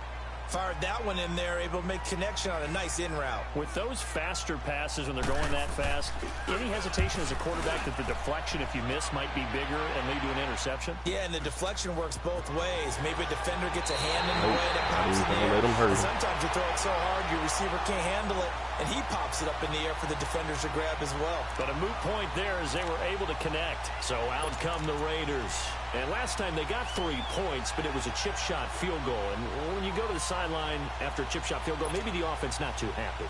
Fired that one in there, able to make connection on a nice in route. With those faster passes when they're going that fast, any hesitation as a quarterback that the deflection, if you miss, might be bigger and lead to an interception? Yeah, and the deflection works both ways. Maybe a defender gets a hand in the way and it pops in the Let him hurt air. him. Sometimes you throw it so hard your receiver can't handle it, and he pops it up in the air for the defenders to grab as well. But a moot point there as they were able to connect. So out come the Raiders. And last time they got 3 points, but it was a chip shot field goal. And when you go to the sideline after a chip shot field goal, maybe the offense not too happy.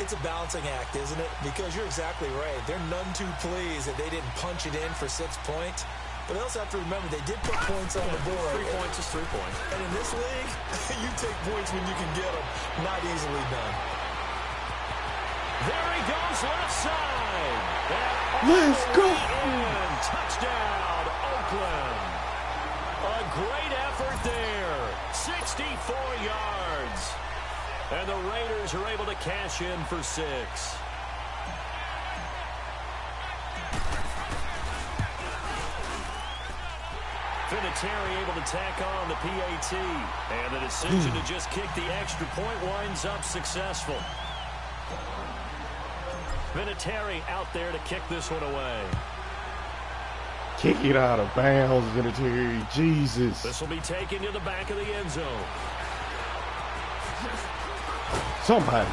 It's a balancing act, isn't it? Because you're exactly right. They're none too pleased that they didn't punch it in for 6 points. But they also have to remember they did put points on the board. 3 points is 3 points. And in this league, you take points when you can get them. Not easily done. There he goes, left side. Let's go. Touchdown, Oakland. A great effort there. 64 yards. And the Raiders are able to cash in for 6. Vinatieri able to tack on the PAT. And the decision to just kick the extra point winds up successful. Vinatieri out there to kick this one away. Kick it out of bounds, Vinatieri. Jesus. This will be taken to the back of the end zone. Somebody.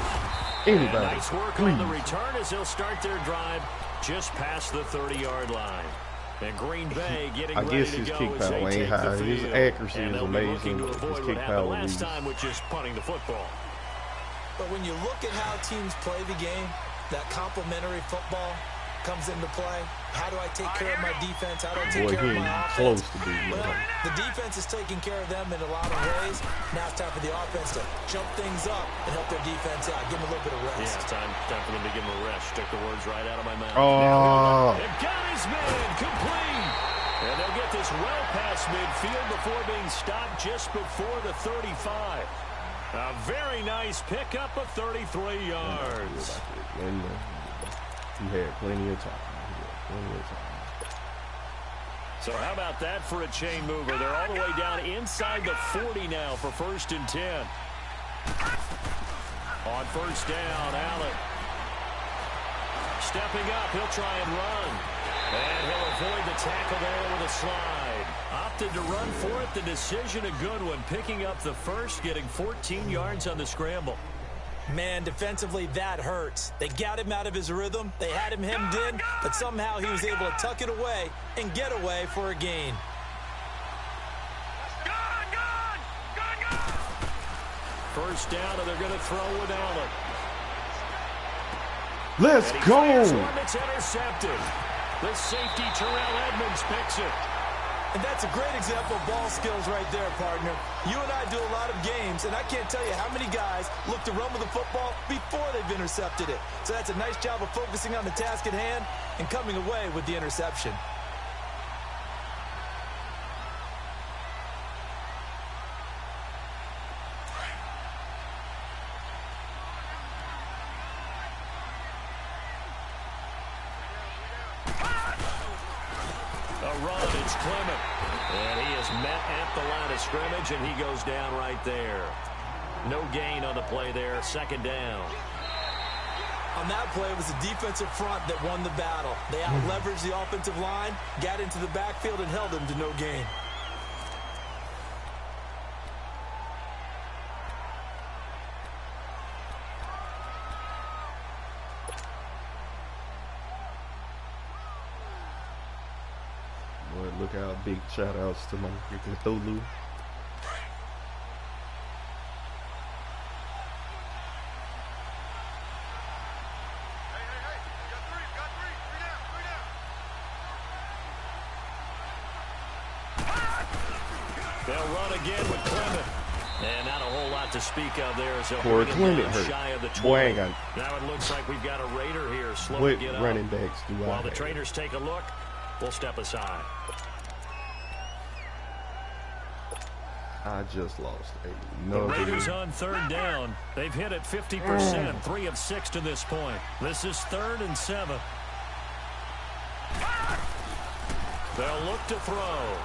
Anybody. And nice work Please. on the return as they'll start their drive just past the 30-yard line. And Green Bay getting ready to his go kick as they power ain't take the high. His field. accuracy And is they'll be looking amazing. to His avoid kick what happened power last is. time with just punting the football. But when you look at how teams play the game, that complementary football comes into play. How do I take care of my defense? How do I take Boy, care he of my ain't offense? close to being Well, that. the defense is taking care of them in a lot of ways. Now it's time for the offense to jump things up and help their defense out. Give them a little bit of Yeah, rest. it's time for them to give him a rest. Took the words right out of my mouth. Oh. They've got his man complete. And they'll get this well past midfield before being stopped just before the 35. A very nice pickup of 33 yards. And, he had plenty of time. So how about that for a chain mover? They're all the way down inside the 40 now for 1st and 10. On 1st down, Allen. Stepping up, he'll try and run. And he'll avoid the tackle there with a slide. Opted to run for it. The decision a good one. Picking up the first, getting 14 yards on the scramble. Man, defensively, that hurts. They got him out of his rhythm. They had him hemmed in, but somehow he was able to tuck it away and get away for a gain. First down, and they're going to throw with Allen. Let's And he go. fires one that's intercepted. The safety, Terrell Edmonds, picks it. And that's a great example of ball skills right there, partner. You and I do a lot of games, and I can't tell you how many guys look to run with the football before they've intercepted it. So that's a nice job of focusing on the task at hand and coming away with the interception. A run, it's Clement. And he is met at the line of scrimmage, and he goes down right there. No gain on the play there, second down. On that play, it was the defensive front that won the battle. They out-leveraged the offensive line, got into the backfield, and held them to no gain. Boy, look out, big shout-outs to my freaking Thulu. They'll run again with Clement. And not a whole lot to speak of there. As Poor Clement hurt. Shy of the 20. Boy, I got now it looks like we've got a Raider here slow what to get running up. backs do I While the have? trainers take a look, we'll step aside. I just lost The another. Raiders on third down. They've hit it 50%, 3 of 6 to this point. This is 3rd and 7. They'll look to throw.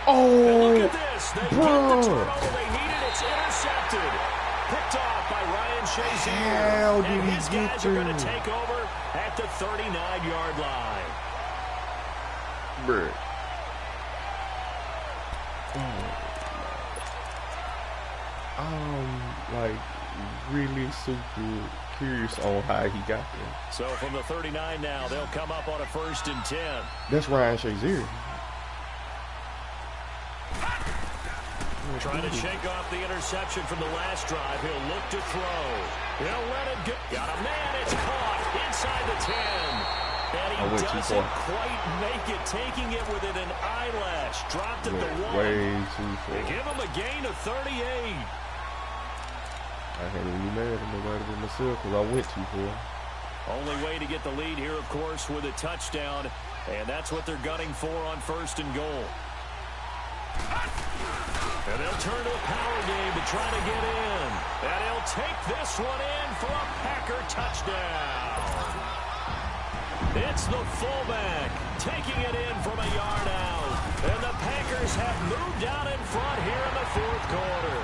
And look at this. They get the turnover they needed. It's intercepted. Picked off by Ryan Shazier. How did And he his get guys are going to through? take over at the 39-yard line. Bruh. Like really super curious on how he got there. So from the 39 now, they'll come up on a 1st and 10. That's Ryan Shazier. Trying to shake off the interception from the last drive. He'll look to throw. He'll let it go. Got a man. It's caught inside the 10. And he doesn't quite make it, taking it within an eyelash. Dropped at the 1. Way too far. They give him a gain of 38. I had to be mad at nobody but myself because I went too far. Only way to get the lead here, of course, with a touchdown. And that's what they're gunning for on 1st and goal. And they'll turn to a power game to try to get in. And he'll take this one in for a Packer touchdown. It's the fullback taking it in from a yard out. And the Packers have moved out in front here in the 4th quarter.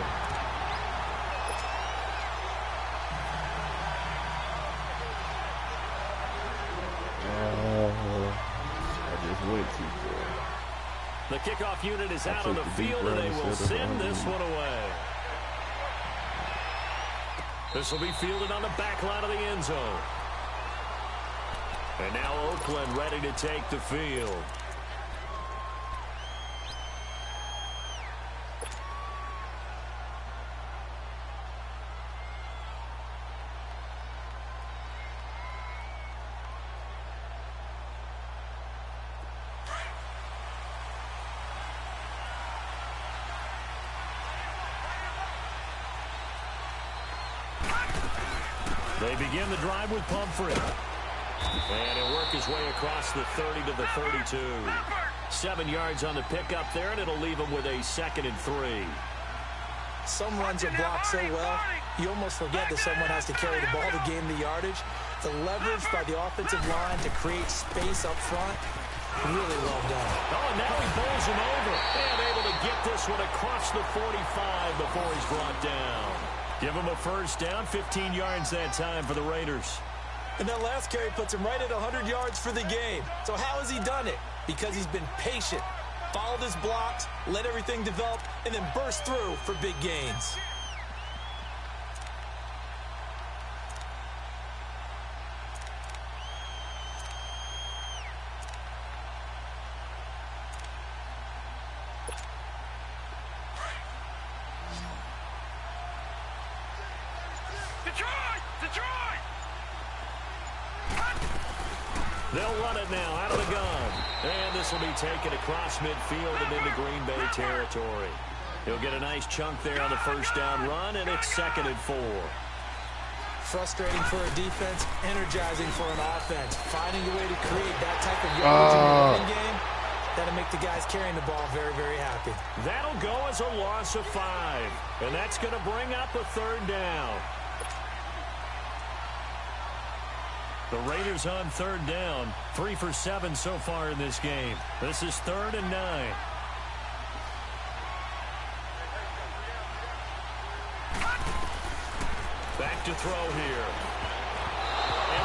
I just went too far. The kickoff unit is out on the field, and they will send this one away. This will be fielded on the back line of the end zone. And now Oakland ready to take the field. They begin the drive with Pumphrey. And he'll work his way across the 30 to the 32. 7 yards on the pickup there, and it'll leave him with a 2nd and 3. Some runs are blocked so well, you almost forget that someone has to carry the ball to gain the yardage. The leverage by the offensive line to create space up front, really well done. Oh, and now he bowls him over. And able to get this one across the 45 before he's brought down. Give him a 1st down, 15 yards that time for the Raiders. And that last carry puts him right at 100 yards for the game. So how has he done it? Because he's been patient, followed his blocks, let everything develop, and then burst through for big gains. Detroit! They'll run it now out of the gun. And this will be taken across midfield and into Green Bay territory. He'll get a nice chunk there on the 1st down run, and it's 2nd and 4. Frustrating for a defense, energizing for an offense. Finding a way to create that type of yardage in the running game, that'll make the guys carrying the ball very, very happy. That'll go as a loss of 5. And that's going to bring up a 3rd down. The Raiders on 3rd down. 3 for 7 so far in this game. This is 3rd and 9. Back to throw here.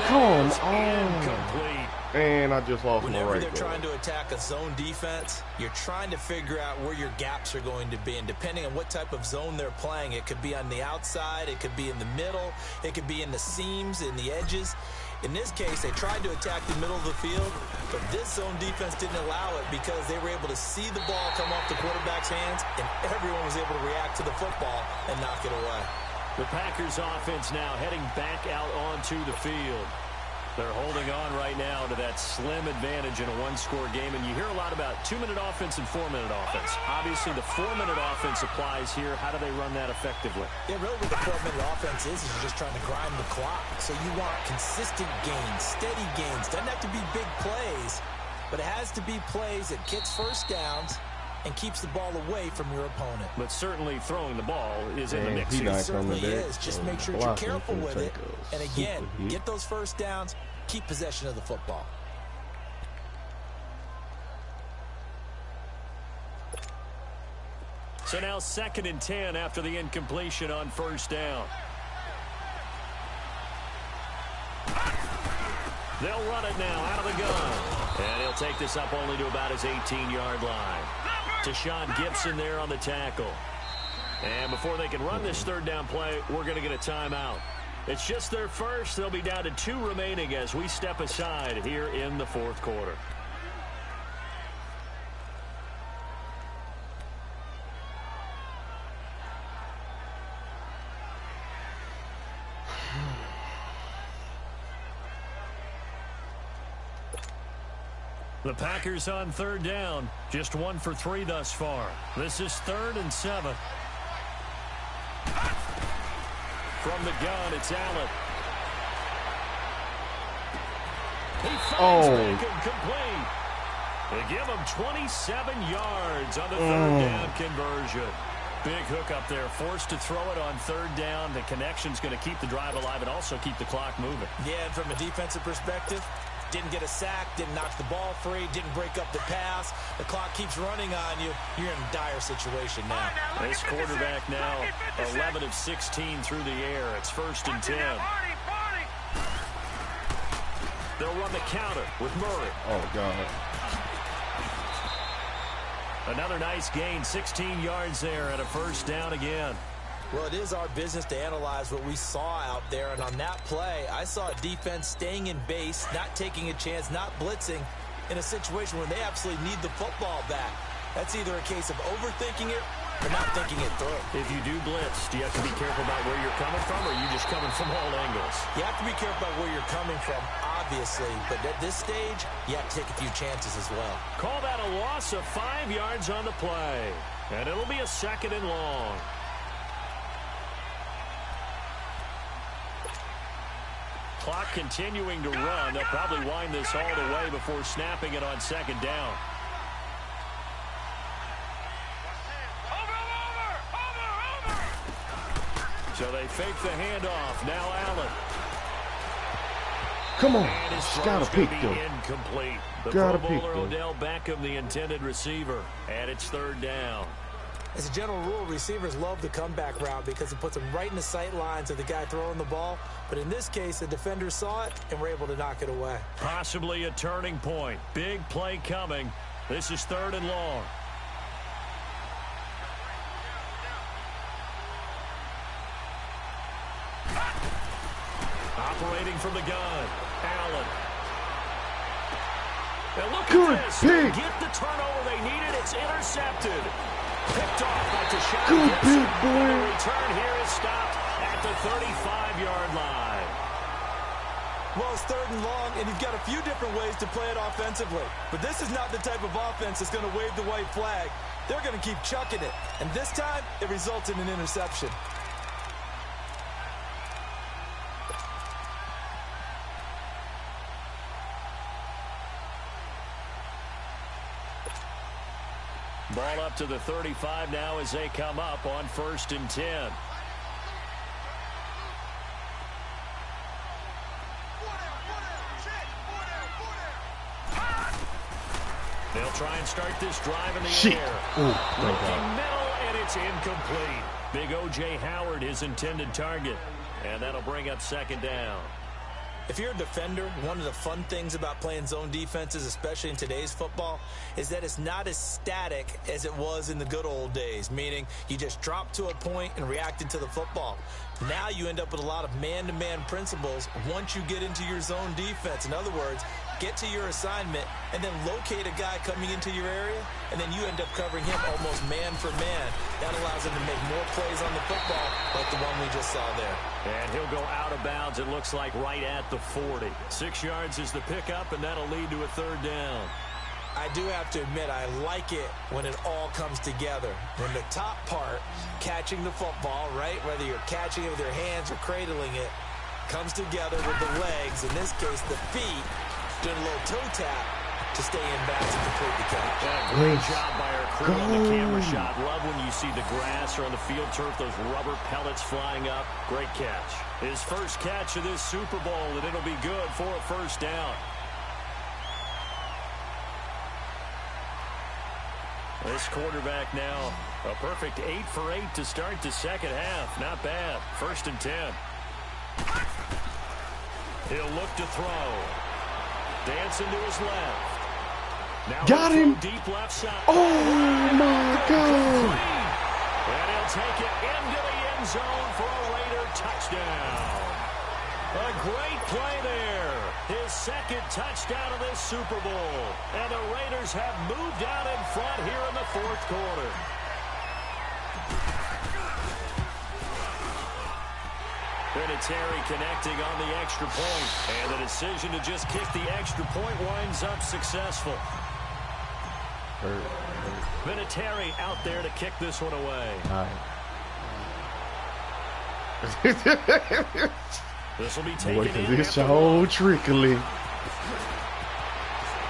Come on. Incomplete. And I just lost my Whenever right they're guard. trying to attack a zone defense, you're trying to figure out where your gaps are going to be. And depending on what type of zone they're playing, it could be on the outside, it could be in the middle, it could be in the seams, in the edges. In this case, they tried to attack the middle of the field, but this zone defense didn't allow it because they were able to see the ball come off the quarterback's hands, and everyone was able to react to the football and knock it away. The Packers offense now heading back out onto the field. They're holding on right now to that slim advantage in a one-score game, and you hear a lot about 2-minute offense and 4-minute offense. Obviously, the 4-minute offense applies here. How do they run that effectively? Yeah, really what the 4-minute offense is you're just trying to grind the clock. So you want consistent gains, steady gains. Doesn't have to be big plays, but it has to be plays that gets first downs and keeps the ball away from your opponent. But certainly throwing the ball is in the mix here. It certainly is. Just make sure you're careful with it. And again, get those first downs, keep possession of the football. So now 2nd and 10 after the incompletion on 1st down. They'll run it now out of the gun. And he'll take this up only to about his 18-yard line. Deshaun Gibson there on the tackle. And before they can run this 3rd down play, we're going to get a timeout. It's just their first. They'll be down to 2 remaining as we step aside here in the 4th quarter. The Packers on 3rd down. Just 1 for 3 thus far. This is 3rd and 7. From the gun, it's Allen. He finds Bacon complete. They give him 27 yards on the 3rd down conversion. Big hook up there, forced to throw it on 3rd down. The connection's going to keep the drive alive and also keep the clock moving. Yeah, and from a defensive perspective, didn't get a sack, didn't knock the ball free, didn't break up the pass. The clock keeps running on you. You're in a dire situation now. This quarterback now 11 of 16 through the air. It's 1st and 10. They'll run the counter with Murray. Oh, God. Another nice gain, 16 yards there and a 1st down again. Well, it is our business to analyze what we saw out there, and on that play, I saw a defense staying in base, not taking a chance, not blitzing, in a situation where they absolutely need the football back. That's either a case of overthinking it or not thinking it through. If you do blitz, do you have to be careful about where you're coming from, or are you just coming from all angles? You have to be careful about where you're coming from, obviously, but at this stage, you have to take a few chances as well. Call that a loss of 5 yards on the play, and it'll be a 2nd and long. Clock continuing to run. They'll probably wind this all the way before snapping it on 2nd down. So they fake the handoff. Now Allen. Come on. And his Gotta throw's pick going to be them. incomplete. The Gotta Pro pick Bowler them. Odell Beckham, the intended receiver. And it's 3rd down. As a general rule, receivers love the comeback route because it puts them right in the sight lines of the guy throwing the ball. But in this case, the defender saw it and were able to knock it away. Possibly a turning point. Big play coming. This is 3rd and long. Operating from the gun. Allen. And look Good at this. pick. They get the turnover they needed. It's intercepted. Picked off by Deshaun Good Gibson. pick, boy. And the return here is stopped at the 35-yard line. Well, it's 3rd and long, and you've got a few different ways to play it offensively. But this is not the type of offense that's going to wave the white flag. They're going to keep chucking it. And this time, it results in an interception. Ball up to the 35 now as they come up on 1st and 10. try and start this drive in the Shit. air. Ooh, Looking middle, and it's incomplete. Big O.J. Howard, his intended target. And that'll bring up second down. If you're a defender, one of the fun things about playing zone defenses, especially in today's football, is that it's not as static as it was in the good old days, meaning you just drop to a point and reacted to the football. Now you end up with a lot of man-to-man principles once you get into your zone defense. In other words, get to your assignment and then locate a guy coming into your area, and then you end up covering him almost man for man. That allows him to make more plays on the football like the one we just saw there. And he'll go out of bounds, it looks like, right at the 40. 6 yards is the pickup, and that'll lead to a third down. I do have to admit, I like it when it all comes together. When the top part, catching the football, right, whether you're catching it with your hands or cradling it, comes together with the legs, in this case the feet, doing a little toe tap to stay in bounds and complete the catch. Yeah, great job by our crew on the camera shot. Love when you see the grass or on the field turf, those rubber pellets flying up. Great catch. His first catch of this Super Bowl, and it'll be good for a first down. This quarterback now, a perfect 8 for 8 to start the second half. Not bad. 1st and 10. He'll look to throw. Dancing to his left. Now got him. Deep left side. Oh, my God. And he'll take it into the end zone for a Raider touchdown. A great play there. His second touchdown of this Super Bowl. And the Raiders have moved out in front here in the 4th quarter. Vinatieri connecting on the extra point. And the decision to just kick the extra point winds up successful. Vinatieri out there to kick this one away. All right. This will be taken Boy, in. this so trickly.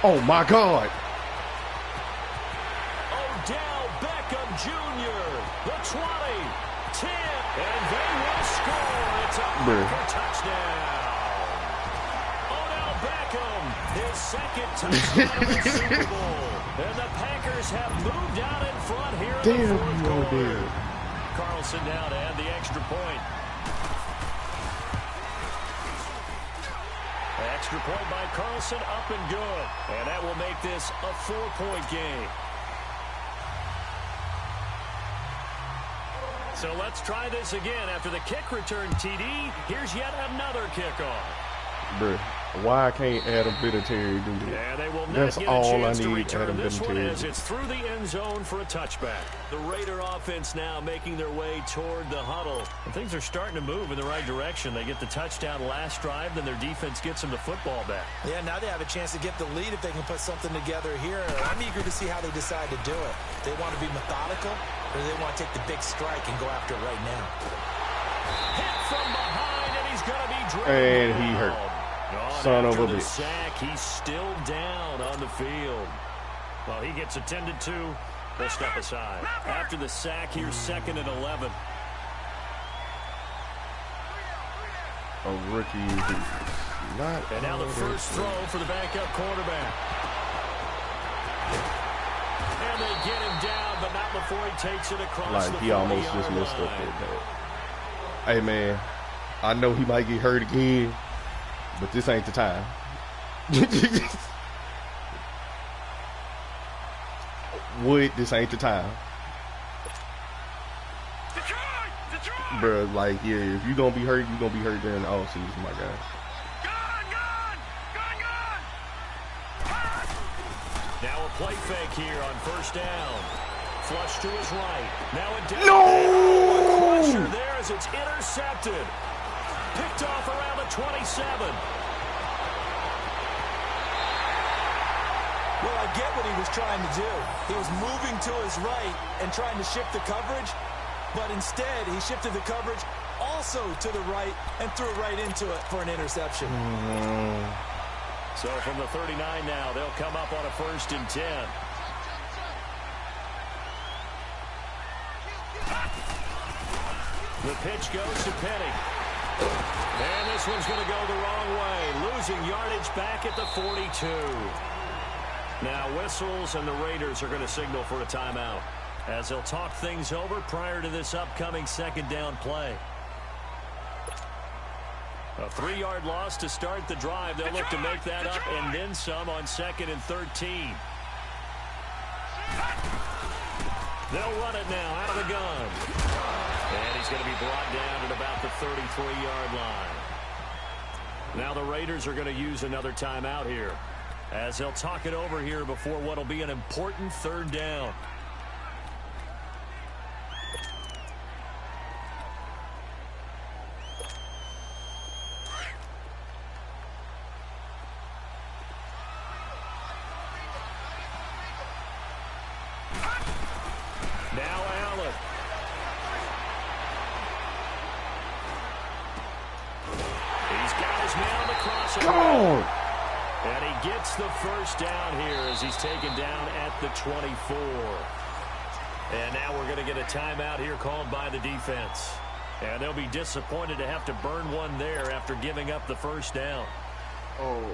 Oh, my God. Odell Beckham Jr., the 20, 10, and they will score. It's up for touchdown. Odell Beckham, his second touchdown of the Super Bowl. And the Packers have moved out in front here in the 4th quarter. Carlson now to add the extra point. Extra point by Carlson, up and good. And that will make this a 4-point game. So let's try this again. After the kick return TD, here's yet another kickoff. Bruh, why can't Adam Vinatieri do that? Yeah, they will not That's get a all I chance to need, return Adam this one Vinatieri. as it's through the end zone for a touchback. The Raider offense now making their way toward the huddle. And things are starting to move in the right direction. They get the touchdown last drive, then their defense gets them the football back. Yeah, now they have a chance to get the lead if they can put something together here. I'm eager to see how they decide to do it. They want to be methodical, or they want to take the big strike and go after it right now. Hit from behind, and he's going to be driven. And he hurt. Son of a bitch. Sack, he's still down on the field. Well, he gets attended to. They'll step aside. After the sack, here's 2nd and 11. A rookie who's not. And now the first throw for the backup quarterback. And they get him down, but not before he takes it across Like, the he almost just messed up that bad. Hey, man, I know he might get hurt again, but this ain't the time. This ain't the time. Detroit! Bruh, like, yeah, if you gonna be hurt, you gonna be hurt during the offseason, my guy. Gone! Now a play fake here on first down. Flush to his right. Now a down. No! A crusher there as it's intercepted. Picked off around the 27. Well, I get what he was trying to do. He was moving to his right and trying to shift the coverage, but instead he shifted the coverage also to the right and threw it right into it for an interception. So from the 39 now, they'll come up on a 1st and 10. The pitch goes to Penny. And this one's going to go the wrong way. Losing yardage back at the 42. Now whistles, and the Raiders are going to signal for a timeout as they'll talk things over prior to this upcoming second down play. A 3-yard loss to start the drive. They'll look to make that up and then some on 2nd and 13. They'll run it now out of the gun. And he's going to be brought down at about the 33-yard line. Now the Raiders are going to use another timeout here as they'll talk it over here before what will be an important 3rd down. And he gets the first down here as he's taken down at the 24. And now we're going to get a timeout here called by the defense. And they'll be disappointed to have to burn one there after giving up the first down. Oh, my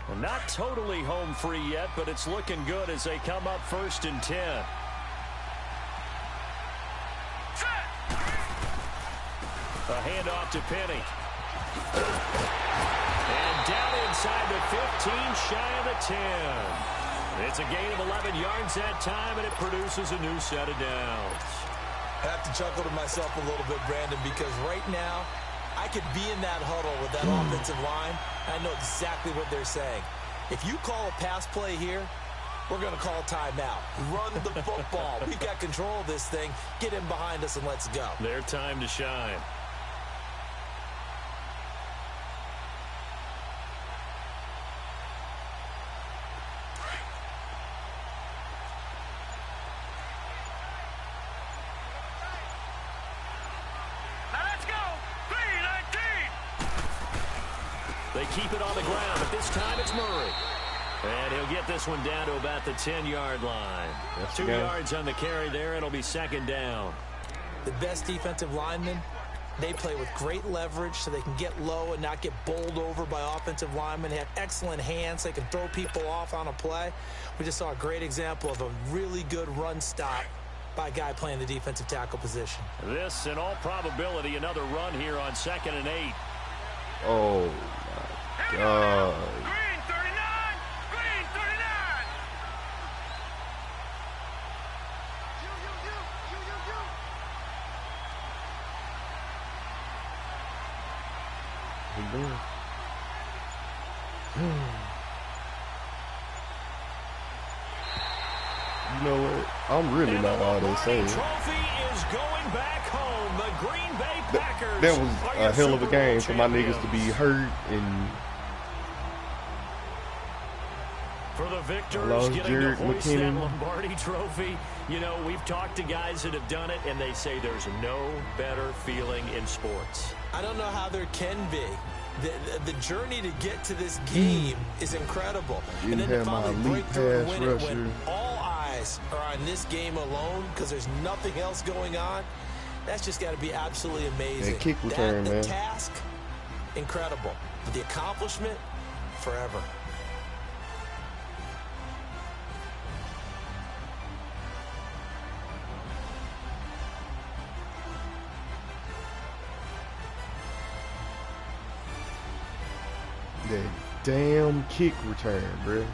God. Not totally home free yet, but it's looking good as they come up 1st and 10. A handoff to Penny. And down inside the 15, shy of the 10. It's a gain of 11 yards that time, and it produces a new set of downs. I have to chuckle to myself a little bit, Brandon, because right now I could be in that huddle with that offensive line. I know exactly what they're saying. If you call a pass play here, we're going to call a timeout. Run the football. We've got control of this thing. Get in behind us and let's go. Their time to shine. They keep it on the ground, but this time it's Murray. And he'll get this one down to about the 10-yard line. 2 yards on the carry there. It'll be 2nd down. The best defensive linemen, they play with great leverage so they can get low and not get bowled over by offensive linemen. They have excellent hands. They can throw people off on a play. We just saw a great example of a really good run stop by a guy playing the defensive tackle position. This, in all probability, another run here on 2nd and 8. Oh, my God. Green 39! Green 39! He doing? You know what? I'm really not all that saying. Trophy is going back home. The Green Bay Packers. That was a hell of a game for my niggas to be hurt and for the victors getting to hoist that Lombardi Trophy. You know, we've talked to guys that have done it, and they say there's no better feeling in sports. I don't know how there can be. The journey to get to this game is incredible. And then to finally break through and win it when all eyes are on this game alone because there's nothing else going on. That's just got to be absolutely amazing. That kick return, man. The task, incredible. But the accomplishment, forever. That damn kick return, bro.